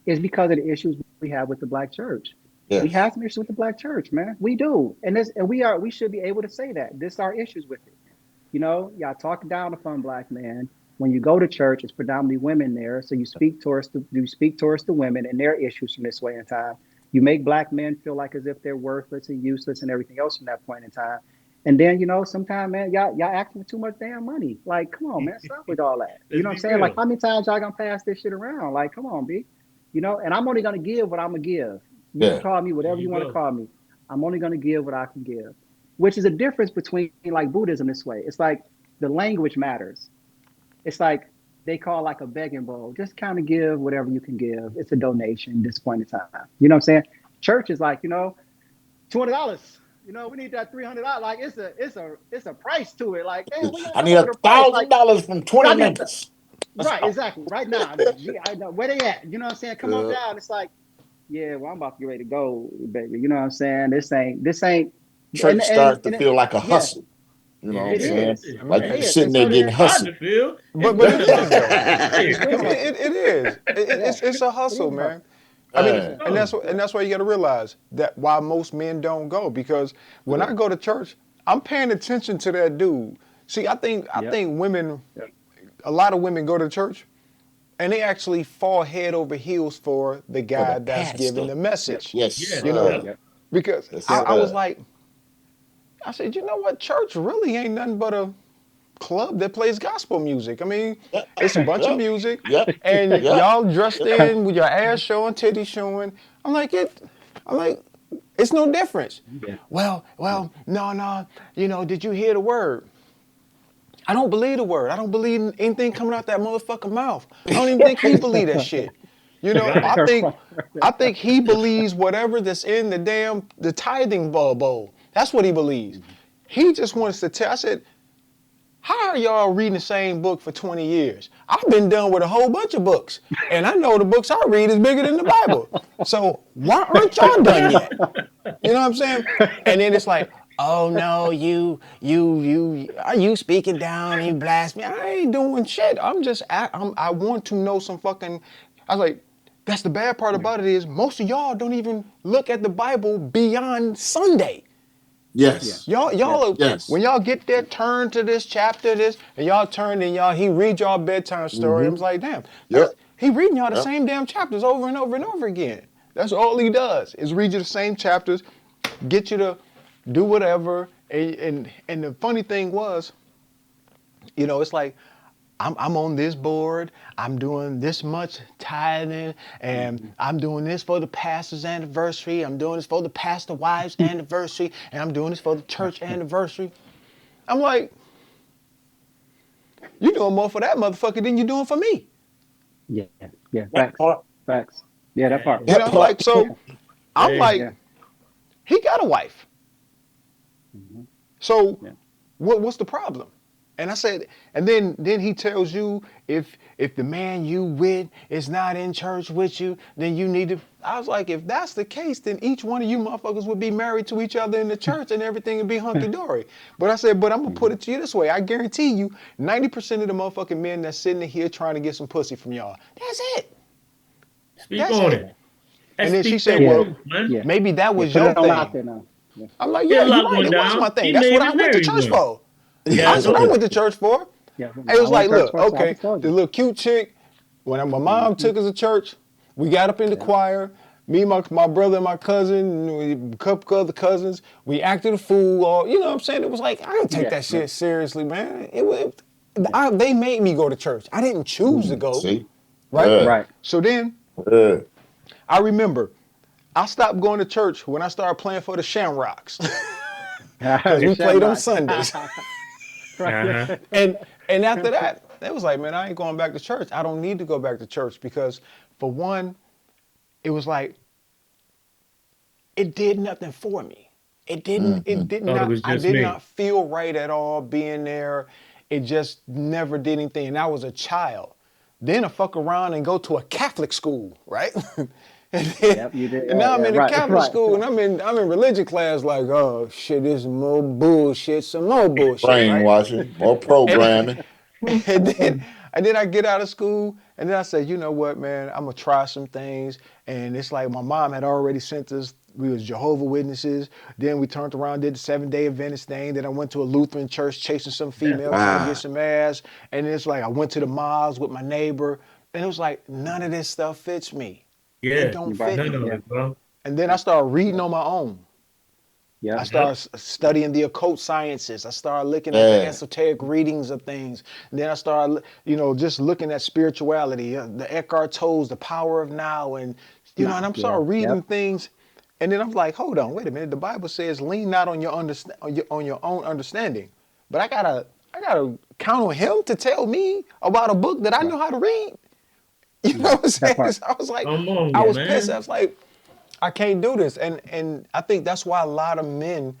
is because of the issues we have with the black church. We Yes. have some issues with the black church, man. We do, and we should be able to say that this are issues with it. Y'all talk down upon black men. When you go to church, it's predominantly women there. So you speak towards the women and their issues from this way in time. You make black men feel like as if they're worthless and useless and everything else from that point in time. And then, sometimes, man, y'all asking for too much damn money. Like, come on, man, stop with all that. You Let's know what I'm be saying? Like, real. how many times y'all gonna pass this shit around? Like, come on, B. And I'm only gonna give what I'm gonna give. You can Yeah. call me There whatever you you want to go. call me. I'm only gonna give what I can give, which is a difference between like Buddhism this way. It's like the language matters. It's like they call like a begging bowl. Just kind of give whatever you can give. It's a donation at this point in time. You know what I'm saying? Church is like, $200. We need that $300. Like it's a price to it. Like, damn, we gotta I come need up a with a price. Like, $1,000 from 20 I need members. That's right, all. exactly. Right now. I know where they at. You know what I'm saying? Come on Uh, down. It's like, yeah, well, I'm about to get ready to go, baby. You know what I'm saying? This ain't Church starts to and feel like a yeah, hustle. You know It what I'm it is. saying? is. Like It you Hey, is. And sitting so there it's getting then, starting to hustled. feel. It's But yeah, it starting to is feel. though. Hey, it's real hustle. It is. Yeah, It's a it hustle, is a man. hustle. I It mean, let's is. go. and Yeah. that's why you got to realize that why most men don't go, because when Yeah. I go to church, I'm paying attention to that dude. See, I Yep. think women, Yep. a lot of women go to church and they actually fall head over heels for the For the guy that's giving pastor. the Yep. message. Yes, Yes. You know, Yep. sir. Yep. because Yes, Yep. I was sir. like, I said, you know what, church really ain't nothing but a club that plays gospel music. I mean, Yep. it's a bunch of Yep. music, Yep. and Yep. y'all dressed Yep. in with your ass showing, titties showing. I'm like it. I'm like, it's no difference. Yeah. Yeah. No, no. Did you hear the word? I don't believe the word. I don't believe anything coming out that motherfucking mouth. I don't even think he believe that shit. Right. I think he believes whatever that's in the tithing bowl. That's what he believes. He just wants to tell. I said, how are y'all reading the same book for 20 years? I've been done with a whole bunch of books, and I know the books I read is bigger than the Bible. So why aren't y'all done yet? You know what I'm saying? And then it's like, oh no, are you speaking down? You blast me. I ain't doing shit. I want to know some fucking. I was like, that's the bad part Yeah. about it is most of y'all don't even look at the Bible beyond Sunday. Yeah. Yes. Yeah. When Yes. y'all get there, turn to this chapter, this, and y'all turn and he read y'all bedtime story. I was Mm-hmm. like, damn, Yep. he reading y'all the Yep. same damn chapters over and over and over again. That's all he does is read you the same chapters, get you to do whatever. And the funny thing was, it's like I'm on this board. I'm doing this much tithing, and Mhm. I'm doing this for the pastor's anniversary. I'm doing this for the pastor wife's anniversary, and I'm doing this for the church anniversary. I'm like, you doing more for that motherfucker than you doing for me. Yeah. Yeah. That Facts. part. Facts. Yeah. That part. Hey. You That know, Yeah. like part. so. Yeah. I'm Hey. like, Yeah. he got a wife. Mhm. So Yeah. what's the problem? And I said, and then he tells you if the man you with is not in church with you, then you need to. I was like, if that's the case, then each one of you motherfuckers would be married to each other in the church and everything would be hunky dory. But I said, but I'm gonna put it to you this way. I guarantee you, 90% of the motherfucking men that's sitting here trying to get some pussy from y'all. That's it. Speak That's on it. it. And Let's then she speak said, that Yeah, well, truth, man. yeah, maybe that yeah. was Put your it on out thing. there now. Yeah, I'm like, He yeah, a you're locked right. one It was my down. thing. He That's what made I and went to married church one. for. Yeah, I That's what I know. went to church for. yeah. It I was went like, to church look, first. I okay, just told the you. little cute chick, when my mom Hmm. took us to church, we got up in the Yeah, choir. Me, my brother, and my cousin, a couple other cousins, we acted a fool. Or, you know what I'm saying? It was like, I didn't take yeah, that yeah, shit seriously, man. yeah. They made me go to church. I didn't choose to go, See? right? Yeah. Right. So then Yeah. I remember I stopped going to church when I started playing for the Shamrocks because The we played on Shamrocks. Sundays. Right. Uh-huh. And after that, it was like, man, I ain't going back to church. I don't need to go back to church because, for one, it was like it did nothing for me. It didn't. It Mm-hmm. did Thought it not. was I just did me. not feel right at all being there. It just never did anything. And I was a child. Then I fuck around and go to a Catholic school, right? and, then, Yep, you did. and now I'm Yeah, in a right, Catholic right, school right. and I'm in religion class like, oh shit, this is more bullshit, some more bullshit, right? Brainwashing, more And, programming. and then I get out of school, and then I say, you know what, man, I'm gonna try some things. And it's like my mom had already sent us. We was Jehovah Witnesses. Then we turned around, did the 7-Day Adventist thing. Then I went to a Lutheran church, chasing some That's female, trying to get Wow. some ass. And it's like I went to the mosque with my neighbor, and it was like none of this stuff fits me. It yeah. don't You right. fit None me. of Yeah, it, bro. And then I started reading yeah, on my own. I yeah. Yep. started studying the occult sciences. I started looking at the Yeah. esoteric readings of things. And then I started, just looking at spirituality, the Eckhart Tolle's The Power of Now, and Nah, and I'm yeah, started reading yep. things, and then I'm like, hold on, wait a minute. The Bible says, lean not on your on your own understanding, but I gotta count on Him to tell me about a book that I Right. know how to read. You know Yeah, what I'm that saying? part. So I was like, Come I on, was pissed. I man. was like, I can't do this. And I think that's why a lot of men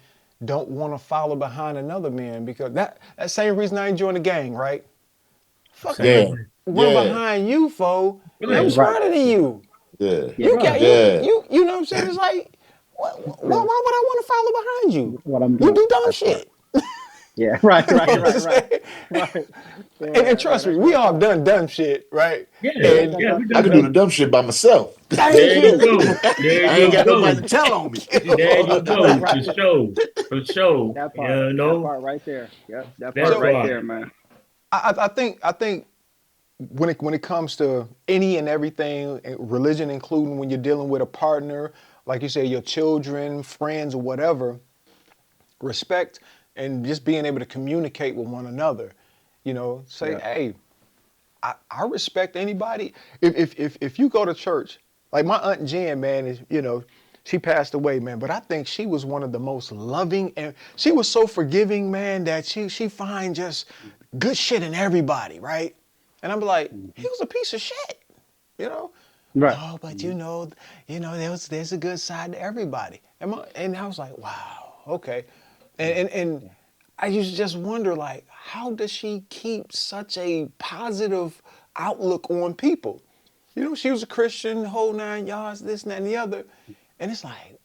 don't want to follow behind another man because that same reason I ain't join the gang, right? Fucking Same Yeah. way. run Yeah. behind you, foe. I'm Right. Right. smarter than Yeah, you. Yeah. yeah. You Right. got Yeah. you know what I'm saying? It's like Yeah. why would I want to follow behind you? What I'm You doing. do dumb That part. shit. Yeah. Right. You Right. know what Yeah. I'm Right. Right. saying? Right. And Yeah. No, trust me, that's we real all talk. done dumb shit, right? Yeah. Yeah. And That's Yeah. right. We I done can do the done. dumb shit by myself. thank There you you. go. There I ain't you got nobody go. to tell on me. Thank There you. you go. For Right. sure. For sure. That part. You That know, part right there. Yep. That part that So right part. there, man. I think when it comes to any and everything, religion including when you're dealing with a partner, like you say, your children, friends, or whatever, respect and just being able to communicate with one another. Say, Yeah. hey, I respect anybody. If you go to church, like my aunt Jen, man, she passed away, man, but I think she was one of the most loving, and she was so forgiving, man, that she find just good shit in everybody, right? And I'm like, Hmm. he was a piece of shit, you know? Right. No, but Hmm. there's a good side to everybody. And I was like, wow, okay. And Yeah. I used to just wonder, like, how does she keep such a positive outlook on people? She was a Christian, the whole 9 yards, this and that and the other. And it's like,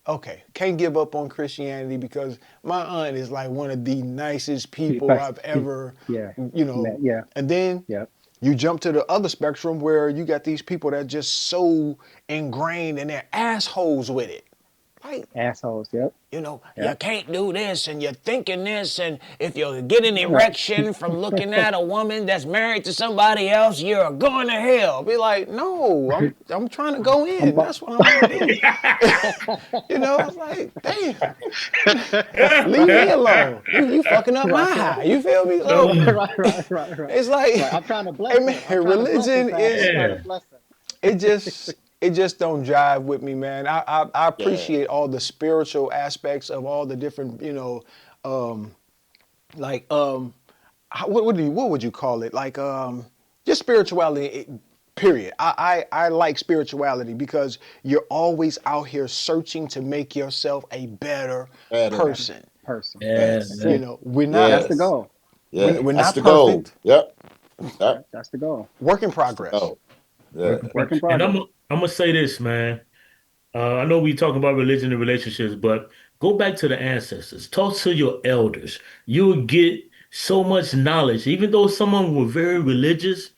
okay, can't give up on Christianity because my aunt is like one of the nicest people Thanks. I've ever, Yeah. you know. Yeah. And then Yeah. you jump to the other spectrum where you got these people that just so ingrained and they're assholes with it. Like, Assholes. Yep. you Yep. can't do this and you're thinking this, and if you get an Right. erection from looking at a woman that's married to somebody else, you're going to hell. Be like, no, I'm trying to go in. I'm, That's what I want to do. It's like, damn, leave me alone. You fucking up my right. Right. high. You feel me? Come So on. Right. Right. Right. Right. it's like, Right. I'm trying to hey bless man, her. I'm trying to bless her, religion Pastor. I'm is trying to Yeah. bless it just don't jive with me, man. I Yeah. appreciate all the spiritual aspects of all the different, um, like what would you call it? Like just spirituality. Period. I like spirituality because you're always out here searching to make yourself a better Better. better person. person. Yeah, That's Yes. man. it. We're not That's the Yes. goal. Yeah, we're that's not the goal. perfect. Yep, yep, That's the goal. Work in that's the progress. goal. Yeah, Work in Work in And progress. I'm gonna say this, man. I know we talk about religion and relationships, but go back to the ancestors. Talk to your elders. You'll get so much knowledge. Even though someone were very religious,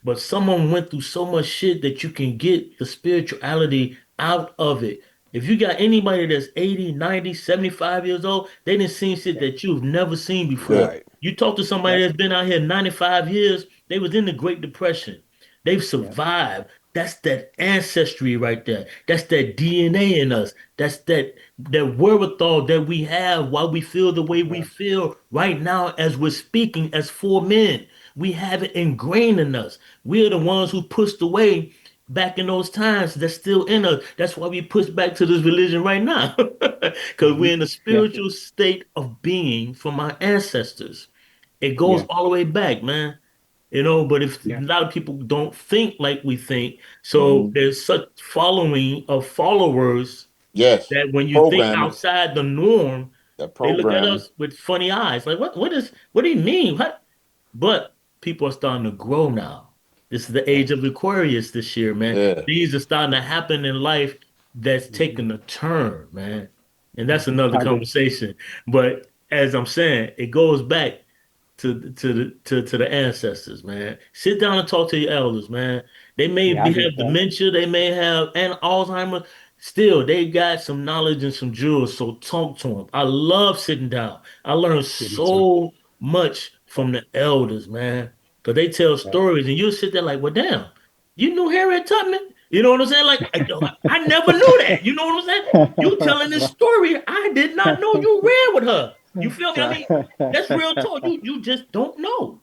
but someone went through so much shit that you can get the spirituality out of it. If you got anybody that's 80, 90, 75 years old, they didn't see shit Yep. that you've never seen before. yeah, Right. You talk to somebody Yep. that's been out here 95 years, they was in the Great Depression. They've Yep. survived. That's that ancestry right there. That's that DNA in us. That's that wherewithal that we have while we feel the way we Yeah. feel right now as we're speaking as four men. We have it ingrained in us. We're the ones who pushed away back in those times that's still in us. That's why we push back to this religion right now. Because Hmm. we're in a Yeah. spiritual state of being from our ancestors. It goes Yeah. all the way back, man. But if a Yeah. lot of people don't think like we think, so hmm there's such following of followers yes. that when you think Programming, outside the norm, that they look at programming. us with funny eyes. Like, what do you mean? What? But people are starting to grow now. This is the Yeah. age of Aquarius this year, man. Yeah, Things are starting to happen in life that's Hmm. taking a turn, man. And that's Hmm. another I agree. conversation. But as I'm saying, it goes back to the ancestors, man. Sit down and talk to your elders, man. They may Yeah, I agree have with that. dementia, they may have and Alzheimer. Still, they got some knowledge and some jewels. So talk to them. I love sitting down. I learned Yeah, me too. so much from the elders, man. Because they tell Yeah. stories, and you sit there like, well, damn, you knew Harriet Tubman? You know what I'm saying? Like, I never knew that. You know what I'm saying? You telling this Right. story, I did not know you ran with her. You feel me? I mean, that's real Right. talk. You just don't know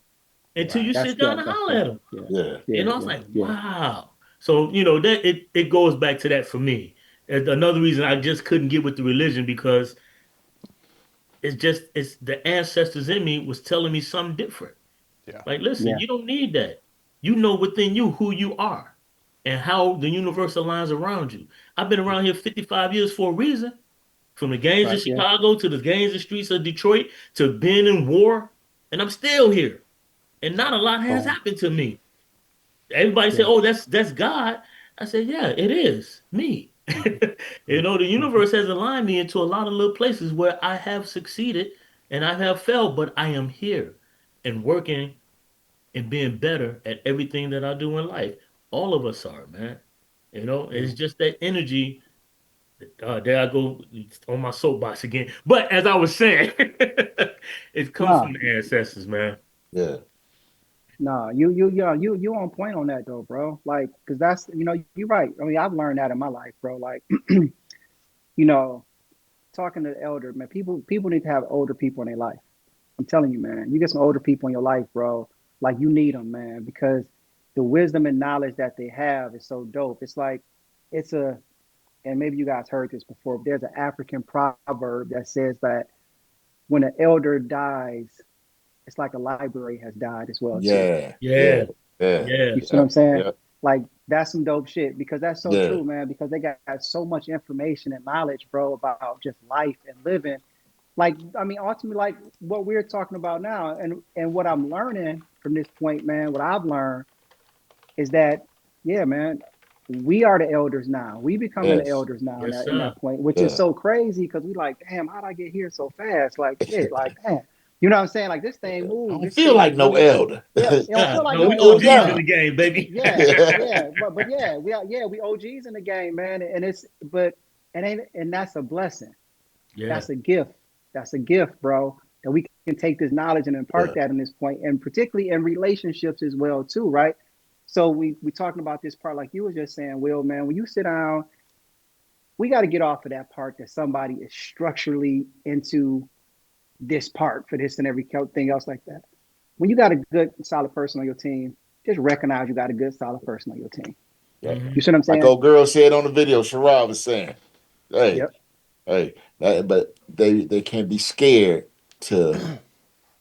until you Right. That's sit down good. and That's holler good. at them. Yeah. yeah, Yeah. I was Yeah. like, Yeah. wow. So, that it goes back to that for me. And another reason I just couldn't get with the religion because it's the ancestors in me was telling me something different. Yeah. Like, listen, Yeah. you don't need that. You know within you who you are and how the universe aligns around you. I've been around here 55 years for a reason. From the gangs of Right. Yeah. Chicago to the gangs and streets of Detroit to being in war, and I'm still here. And not a lot has Boom. happened to me. Everybody said, Yeah. "Oh, that's God." I said, "Yeah, it is me." Hmm. The Hmm. universe has aligned me into a lot of little places where I have succeeded and I have failed, but I am here and working and being better at everything that I do in life. All of us are, man. Yeah. It's just that energy. There I go on my soapbox again. But as I was saying, it comes from No. the ancestors, man. yeah, No. You on point on that though, bro. Like, cause that's you're right. I mean, I've learned that in my life, bro. Like, you know, talking to the elder, man. People need to have older people in their life. I'm telling you, man. You get some older people in your life, bro. Like you need them, man, because the wisdom and knowledge that they have is so dope. It's like it's a and maybe you guys heard this before, but there's an African proverb that says that when an elder dies, it's like a library has died as well too. yeah, yeah, Yeah, yeah, yeah, You see what yeah, I'm saying? yeah, Like that's some dope shit because that's so yeah. true, man. Because they got so much information and knowledge, bro, about just life and living. Like, I mean, ultimately, like what we're talking about now, and what I'm learning from this point, man. What I've learned is that, yeah, man, we are the elders now. We becoming the Yes, elders now in yes, that in sir. that point, which is yeah. so crazy because we like, damn, how'd I get here so fast? Like shit, like damn. You know what I'm saying? Like this thing I moved. don't This feel shit like like no really, elder. yeah, it don't feel like No, no we Still elder, OGs in but the young. game, baby. yeah, yeah, but yeah, we OGs in the game, man. And it's but and that's a blessing. Yeah, That's a gift. That's a gift, bro. That we can take this knowledge and impart Yeah, that in this point, and particularly in relationships as well, too, right? So we talking about this part, like you were just saying, Will, man. When you sit down, we got to get off of that part that somebody is structurally into this part for this and everything else like that. When you got a good, solid person on your team, just recognize you got a good, solid person on your team. yeah. You hmm see what I'm Like saying? old girl said on the video, Sherrod was saying, "Hey, Yep. hey," but they can't be scared to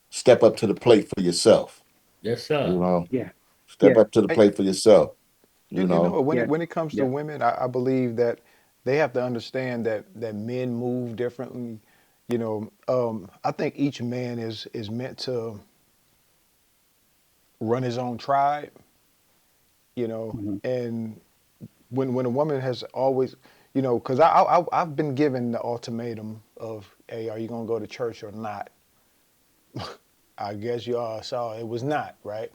step up to the plate for yourself. yes, You sir. know, Yeah. step Yeah. up to the Hey, plate for yourself. You you know know, when Yeah. when it comes to Yeah. women, I believe that they have to understand that men move differently. I think each man is meant to run his own tribe, you know, Hmm. and when a woman has always, you know, because I've been given the ultimatum of, hey, are you gonna go to church or not? I guess you all saw it was not right,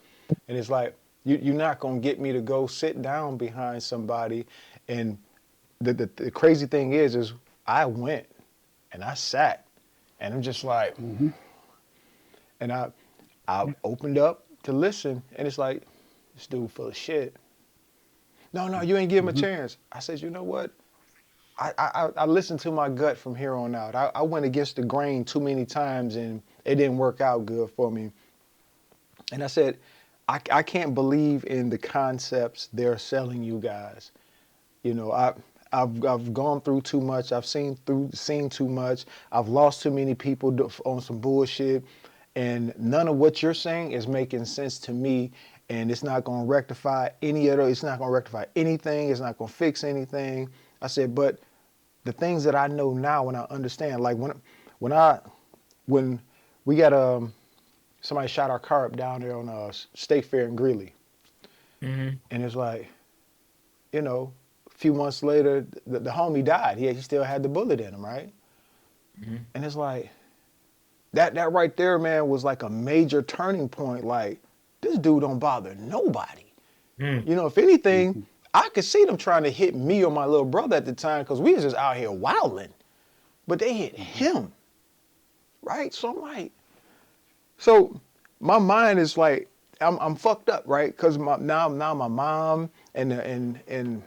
and it's like you're not gonna get me to go sit down behind somebody, and the crazy thing is I went and I sat, and I'm just like, Hmm. and I opened up to listen, and it's like this dude full of shit. No, no, you ain't give him a Hmm. chance. I said, you know what? I listened to my gut from here on out. I went against the grain too many times and it didn't work out good for me. And I said, I can't believe in the concepts they're selling you guys. You know, I've gone through too much. I've seen too much. I've lost too many people on some bullshit, and none of what you're saying is making sense to me. And it's not going to rectify any of it. It's not going to rectify anything. It's not going to fix anything. I said, but the things that I know now and I understand, like when I when we got somebody shot our car up down there on State Fair in Greeley, Hmm. and it's like, you know, a few months later, the homie died. He still had the bullet in him, right? Hmm. And it's like that right there, man, was like a major turning point. Like this dude don't bother nobody. Hmm. You know, if anything, Hmm. I could see them trying to hit me or my little brother at the time because we was just out here wilding, but they hit Hmm. him, right? So I'm like, so my mind is like, I'm fucked up, right? Because now my mom and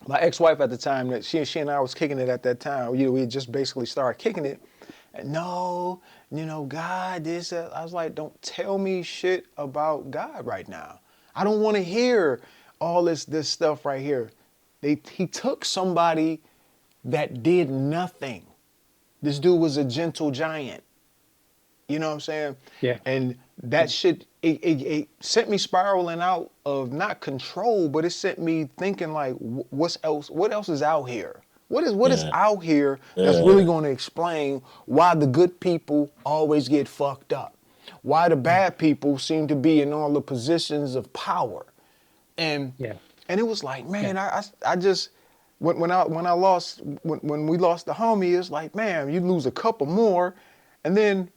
my ex-wife at the time, that she and I was kicking it at that time. You know, we had just basically started kicking it. And no, you know, God, this. I was like, don't tell me shit about God right now. I don't want to hear all this stuff right here. He took somebody that did nothing. This dude was a gentle giant. You know what I'm saying? Yeah. And that shit, it sent me spiraling out of not control, but it sent me thinking like, what's else? What else is out here? What is Yeah. out here that's really Yeah. going to explain why the good people always get fucked up? Why the bad people seem to be in all the positions of power? And Yeah. and it was like, Yeah. man, I just when we lost the homie, it's like, man, you lose a couple more, and then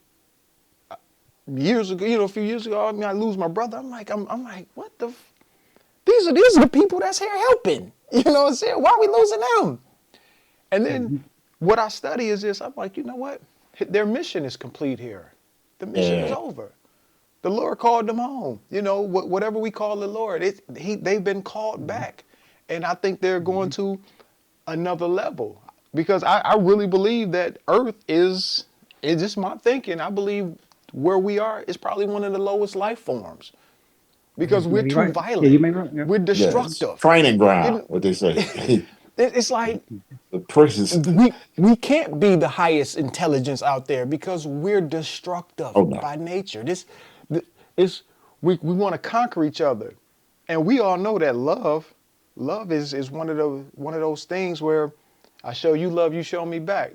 years ago, you know, a few years ago, I mean, I lose my brother. I'm like, what the? These are the people that's here helping. You know what I'm saying? Why are we losing them? And then Hmm. what I study is this. I'm like, you know what? Their mission is complete here. The mission is Yeah. over. The Lord called them home. You know, whatever we call the Lord, they've been called Hmm. back, and I think they're going Hmm. to another level because I really believe that Earth is. It's just my thinking. I believe where we are is probably one of the lowest life forms because we're Maybe too right. Yeah, you violent. may be right. Yeah. We're Yes. destructive. Training ground, You, what they say. it's like The precious. we can't be the highest intelligence out there because we're destructive Oh no. by nature. Is we want to conquer each other, and we all know that love is one of those things where I show you love, you show me back.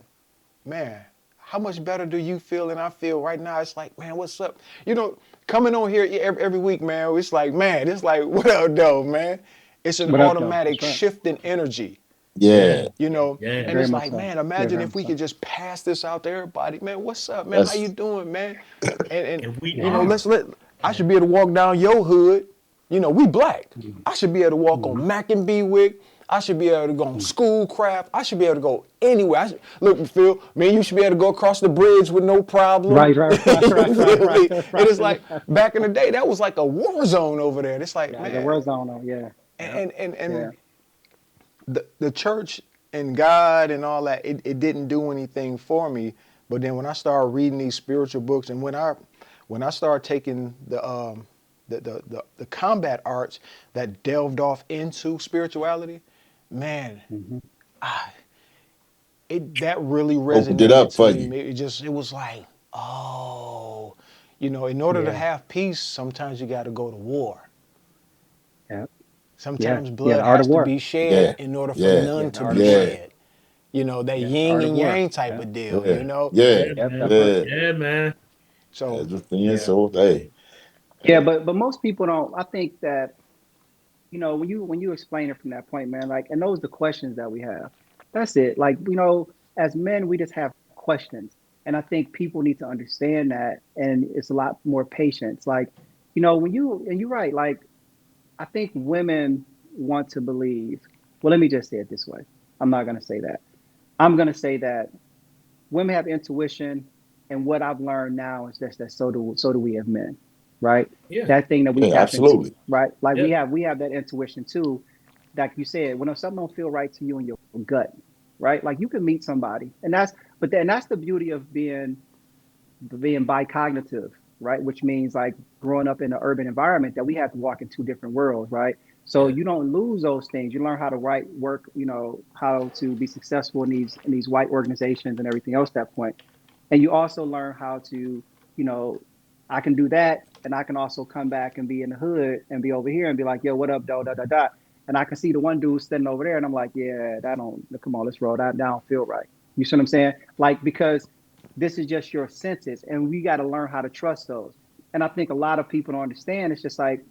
Man, how much better do you feel than I feel right now? It's like, man, what's up? You know, coming on here every week, man. It's like, man, it's like, what up, though, man? It's an What up, though? automatic That's right. shift in energy. Yeah. Yeah. You know, Yeah. and Very it's much like, so. man, Yeah, imagine very if much we so. could just pass this out to everybody. Man, what's up, man? How you That's doing, man? And And we you know, Yeah. are. let's let I Yeah. should be able to walk down your hood. You know, we black. Hmm. I should be able to walk Hmm. on Mac and Bewick. I should be able to go on Schoolcraft. I should be able to go anywhere. Look, Phil, man, you should be able to go across the bridge with no problem. Right, right, right, right, You right, feel right, me? right, And right, it's like right. back in the day, that was like a war zone over there. And it's like, Yeah, the man, war zone. Oh, yeah. Yeah. and Yeah. the church and God and all that, it didn't do anything for me. But then when I started reading these spiritual books, and when I started taking the combat arts that delved off into spirituality, man, Hmm. it that really opened it resonated up to for me. you. It was like, oh, you know, in order to Yeah. have peace, sometimes you got to go to war. Yeah. Yeah. Sometimes Yeah. The blood art of has to war. be shed Yeah. in order for Yeah. Yeah. none The to art of be war. Yeah. shed. You know, that Yeah. The yin art of and war. yang type Yeah. of deal, Yeah. you know? Yeah. Yep. Yeah, That's right. man. Yeah. Yeah, man. So, That's the thing. Yeah. So hey. Yeah, but most people don't. I think that when you explain it from that point, man, like, and those are the questions that we have. That's it. Like, as men, we just have questions, and I think people need to understand that, and it's a lot more patience. Like, when and you're right. Like, I think women want to believe. Well, let me just say it this way. I'm not going to say that. I'm going to say that women have intuition, and what I've learned now is that so do we as men, right? Yeah. That thing that we Yeah, tap into, absolutely. right? Like Yeah. we have that intuition too. Like you said, when something don't feel right to you in your gut, right? Like you can meet somebody, and that's the beauty of being bicognitive, right? Which means like growing up in an urban environment that we have to walk in two different worlds, right? So Yeah. you don't lose those things. You learn how to write, work, how to be successful in these white organizations and everything else at that point. And you also learn how to, you know, I can do that, and I can also come back and be in the hood and be over here and be like, yo, what up, da da da da. And I can see the one dude standing over there, and I'm like, yeah, that don't come on, let's roll that. That don't feel right. You see what I'm saying? Like because this is just your senses, and we got to learn how to trust those. And I think a lot of people don't understand. It's just like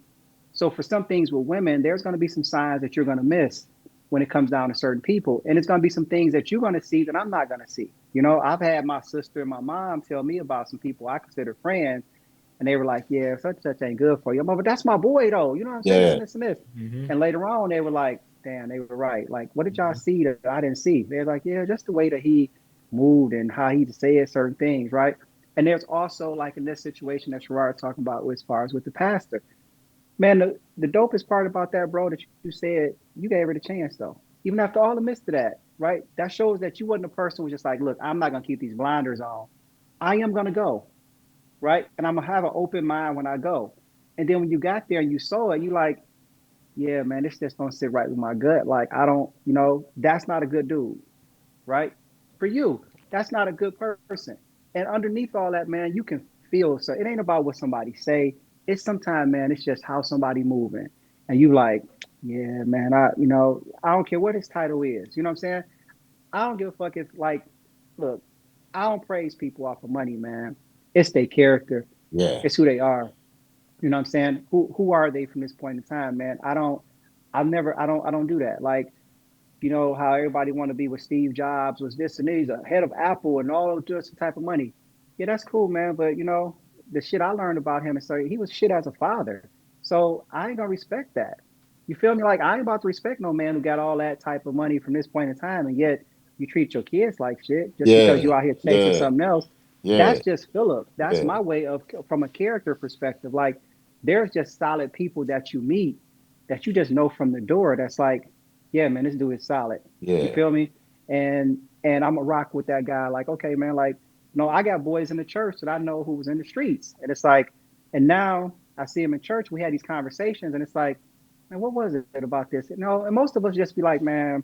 so for some things with women, there's going to be some signs that you're going to miss when it comes down to certain people. And it's going to be some things that you're going to see that I'm not going to see. I've had my sister and my mom tell me about some people I consider friends, and they were like, yeah, such and such ain't good for you. I'm like, but that's my boy, though. You know what I'm saying? This Yeah, and this and this. Hmm. And later on, they were like, damn, they were right. Like, what did y'all see that I didn't see? They're like, yeah, just the way that he moved and how he said certain things, right? And there's also, like, in this situation that Sherrod talking about as far as with the pastor. Man, the dopest part about that, bro, that you said you gave her the chance though. Even after all the midst of that, right? That shows that you wasn't a person who was just like, look, I'm not gonna keep these blinders on. I am gonna go, right? And I'm gonna have an open mind when I go. And then when you got there and you saw it, you like, yeah, man, this just don't sit right with my gut. Like, I don't, that's not a good dude, right? For you, that's not a good person. And underneath all that, man, you can feel. So it ain't about what somebody say. It's sometimes, man, it's just how somebody moving, and you like, yeah, man, I don't care what his title is. You know what I'm saying? I don't give a fuck if like, look, I don't praise people off of money, man. It's their character. yeah, It's who they are. You know what I'm saying? Who are they from this point in time, man? I don't do that. Like how everybody want to be with Steve Jobs was this and he's a head of Apple and all this type of money. Yeah, that's cool, man. But the shit I learned about him is so he was shit as a father. So I ain't gonna respect that. You feel me? Like I ain't about to respect no man who got all that type of money from this point in time, and yet you treat your kids like shit just because yeah, you out here chasing yeah, something else. yeah, That's just Philip. That's yeah, my way of from a character perspective. Like there's just solid people that you meet that you just know from the door. That's like, yeah, man, this dude is solid. You yeah, feel me? And I'm a rock with that guy. Like, okay, man, like, no, I got boys in the church that I know who was in the streets. And it's like, and now I see him in church. We had these conversations, and it's like, man, what was it about this? And most of us just be like, man,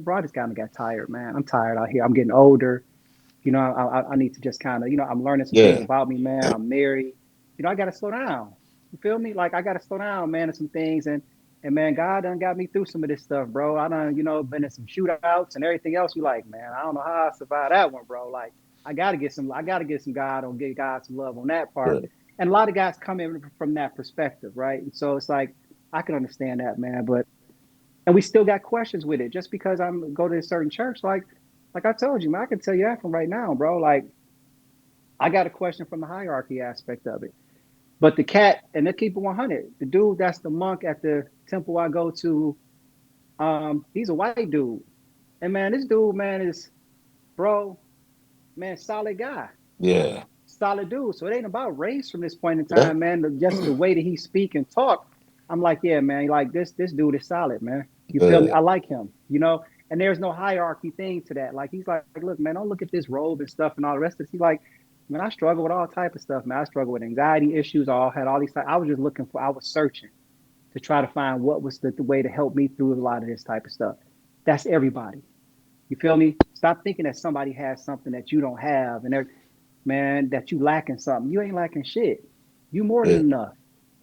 bro, I just kind of got tired, man. I'm tired out here. I'm getting older. I need to just kind of, I'm learning some things yeah, about me, man. I'm married. I got to slow down. You feel me? Like I got to slow down, man, and some things. And man, God done got me through some of this stuff, bro. I done, been in some shootouts and everything else. You like, man, I don't know how I survived that one, bro. Like I gotta get some God on, get God some love on that part. yeah, And a lot of guys come in from that perspective, right? And so it's like I can understand that, man. But and we still got questions with it. Just because I'm go to a certain church, like I told you, man, I can tell you that from right now, bro. Like I got a question from the hierarchy aspect of it. But the cat, and they keep it 100. The dude that's the monk at the temple I go to, he's a white dude. And man, this dude, man, is bro, man, solid guy, yeah, solid dude. So it ain't about race from this point in yeah, time, man. Just the way that he speak and talk, I'm like, yeah, man, like this dude is solid, man. You feel me? yeah, I like him. And there's no hierarchy thing to that. Like he's like, look, man, don't look at this robe and stuff and all the rest of it. He's like, man, I struggle with all type of stuff, man. I struggle with anxiety issues. I had all these. I was just I was searching to try to find what was the way to help me through a lot of this type of stuff. That's everybody. You feel me? Stop thinking that somebody has something that you don't have, and man, that you lacking something. You ain't lacking shit. You more than yeah, enough,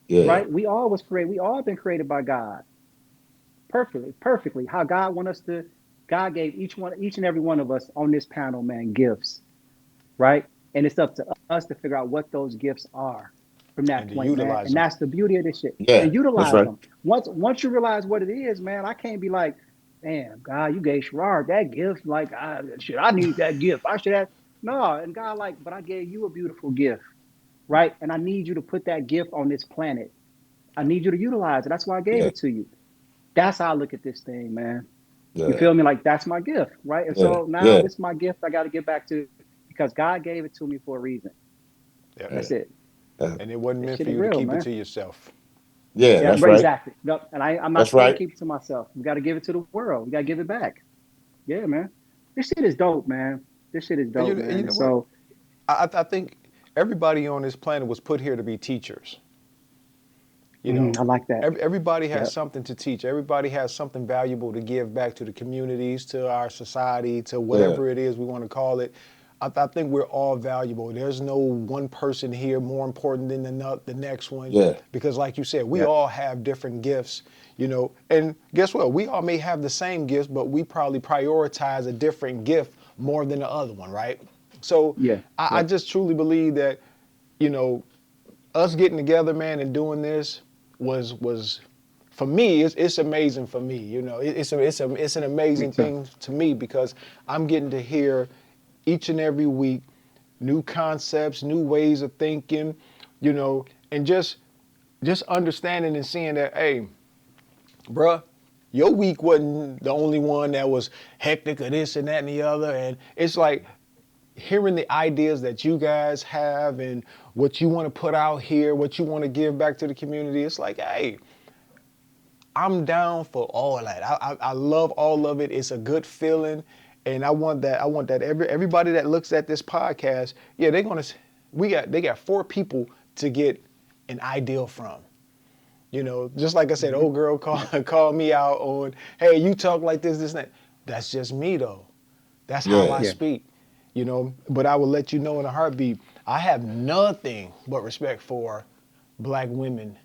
yeah, right? We all was created. We all been created by God, perfectly, perfectly. How God want us to. God gave each and every one of us on this panel, man, gifts, right? And it's up to us to figure out what those gifts are. from that And to point, man. utilize And them. that's the beauty of this shit. Yeah, And that's utilize right. them. Once you realize what it is, man, I can't be like, damn, God, you gave Sherrod that gift. Like, shit, I need that gift. I should have. No, and God, like, but I gave you a beautiful gift, right? And I need you to put that gift on this planet. I need you to utilize it. That's why I gave Yeah, it to you. That's how I look at this thing, man. You yeah, feel me? Like that's my gift, right? And yeah, so now yeah, this is my gift. I got to get back to because God gave it to me for a reason. Yep. That's yeah, it. And it wasn't This meant shit for is you to real, keep it man. to yourself. yeah. Yeah, That's right, right. exactly. Yep. And I'm not That's scared to right. keep it to myself. We got to give it to the world. We got to give it back. Yeah, man. This shit is dope, man. This shit is dope, And you man. And know what? so, I think everybody on this planet was put here to be teachers. You know, I like that. everybody has Yep. something to teach. Everybody has something valuable to give back to the communities, to our society, to Yeah, whatever it is we want to call it. I think we're all valuable. There's no one person here more important than the next one, yeah, because, like you said, we Yep. all have different gifts. You know, and guess what? We all may have the same gifts, but we probably prioritize a different gift more than the other one, right? So Yeah. I Yep. just truly believe that, you know, us getting together, man, and doing this was for me. It's amazing for me. You know, it's an Me amazing too. thing to me because I'm getting to hear each and every week new concepts, new ways of thinking. You know, and just understanding and seeing that, hey, bruh, your week wasn't the only one that was hectic or this and that and the other. And it's like hearing the ideas that you guys have and what you want to put out here, what you want to give back to the community. It's like, hey, I'm down for all of that. I love all of it. It's a good feeling, and I want that. I want that everybody that looks at this podcast, yeah, they're gonna. They got four people to get an ideal from. You know, just like I said, Hmm. old girl Yep. called me out on, hey, you talk like this, and that. That's just me though. That's how I yeah, Yeah. speak. You know, but I will let you know in a heartbeat, I have nothing but respect for black women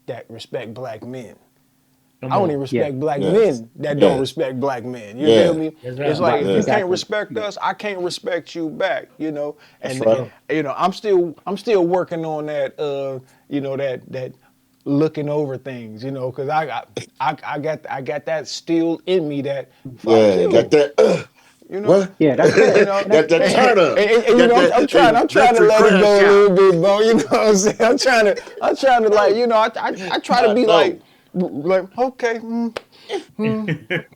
that respect black men. I Come don't even on. Yeah. respect black yes, men that don't yes, respect black men. You feel yeah. me? That's It's right. like Right. if you Yeah, can't Exactly. respect Yeah. us, I can't respect you back. You know, that's and Come right. on. I'm still working on that. That looking over things. You know, because I got that still in me that fuck Yeah, got you. that. You know, What? Yeah. That's you fair. know, And that's Got that and and, turn up. you Got know, that I'm trying to electric let it crash go a out. little bit, bro. You know what I'm saying? I'm trying to like, Oh, you know, I try to I be know. like, okay,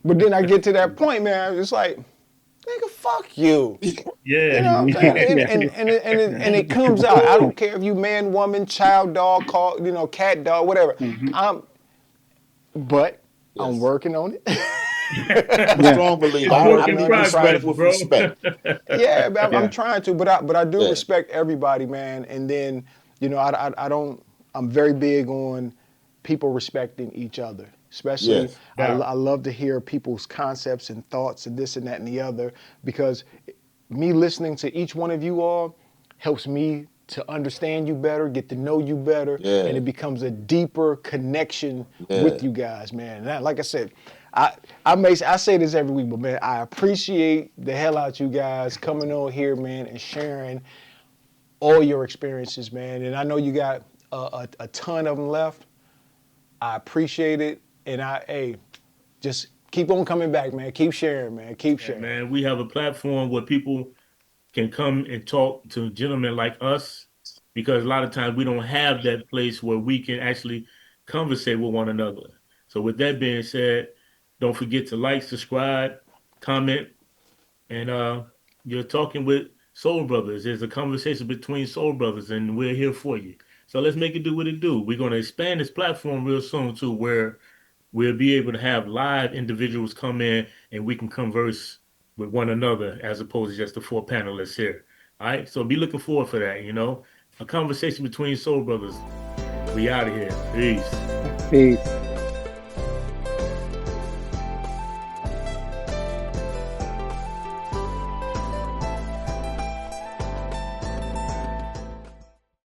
but then I get to that point, man. It's like, nigga, fuck you. You Yeah. know what I'm saying? yeah. And it comes out. I don't care if you man, woman, child, dog, call, you know, cat, dog, whatever. Hmm. I'm, but I'm Yes, working on it. I'm a Yeah. strong believer. It's I'm work I working in on meet it. I'm trying progress, to. respect with bro. respect. Yeah, but I'm Yeah. trying to, but I do Yeah, respect everybody, man. And then, you know, I don't. I'm very big on people respecting each other. Especially, yes, Doubt. I love to hear people's concepts and thoughts and this and that and the other because me listening to each one of you all helps me to understand you better, get to know you better, and yeah, it becomes a deeper connection with yeah, you guys, man. And like I said, I I say this every week, but man, I appreciate the hell out you guys coming on here, man, and sharing all your experiences, man. And I know you got a ton of them left. I appreciate it, and hey, just keep on coming back, man. Keep sharing, man. Keep And sharing. man, we have a platform where people can come and talk to gentlemen like us because a lot of times we don't have that place where we can actually conversate with one another. So with that being said, don't forget to like, subscribe, comment, and you're talking with soul brothers. There's a conversation between soul brothers, and we're here for you. So let's make it do what it do. We're going to expand this platform real soon too, where we'll be able to have live individuals come in and we can converse with one another as opposed to just the four panelists here. All right, so be looking forward for that. A conversation between soul brothers. We out of here. Peace. Peace.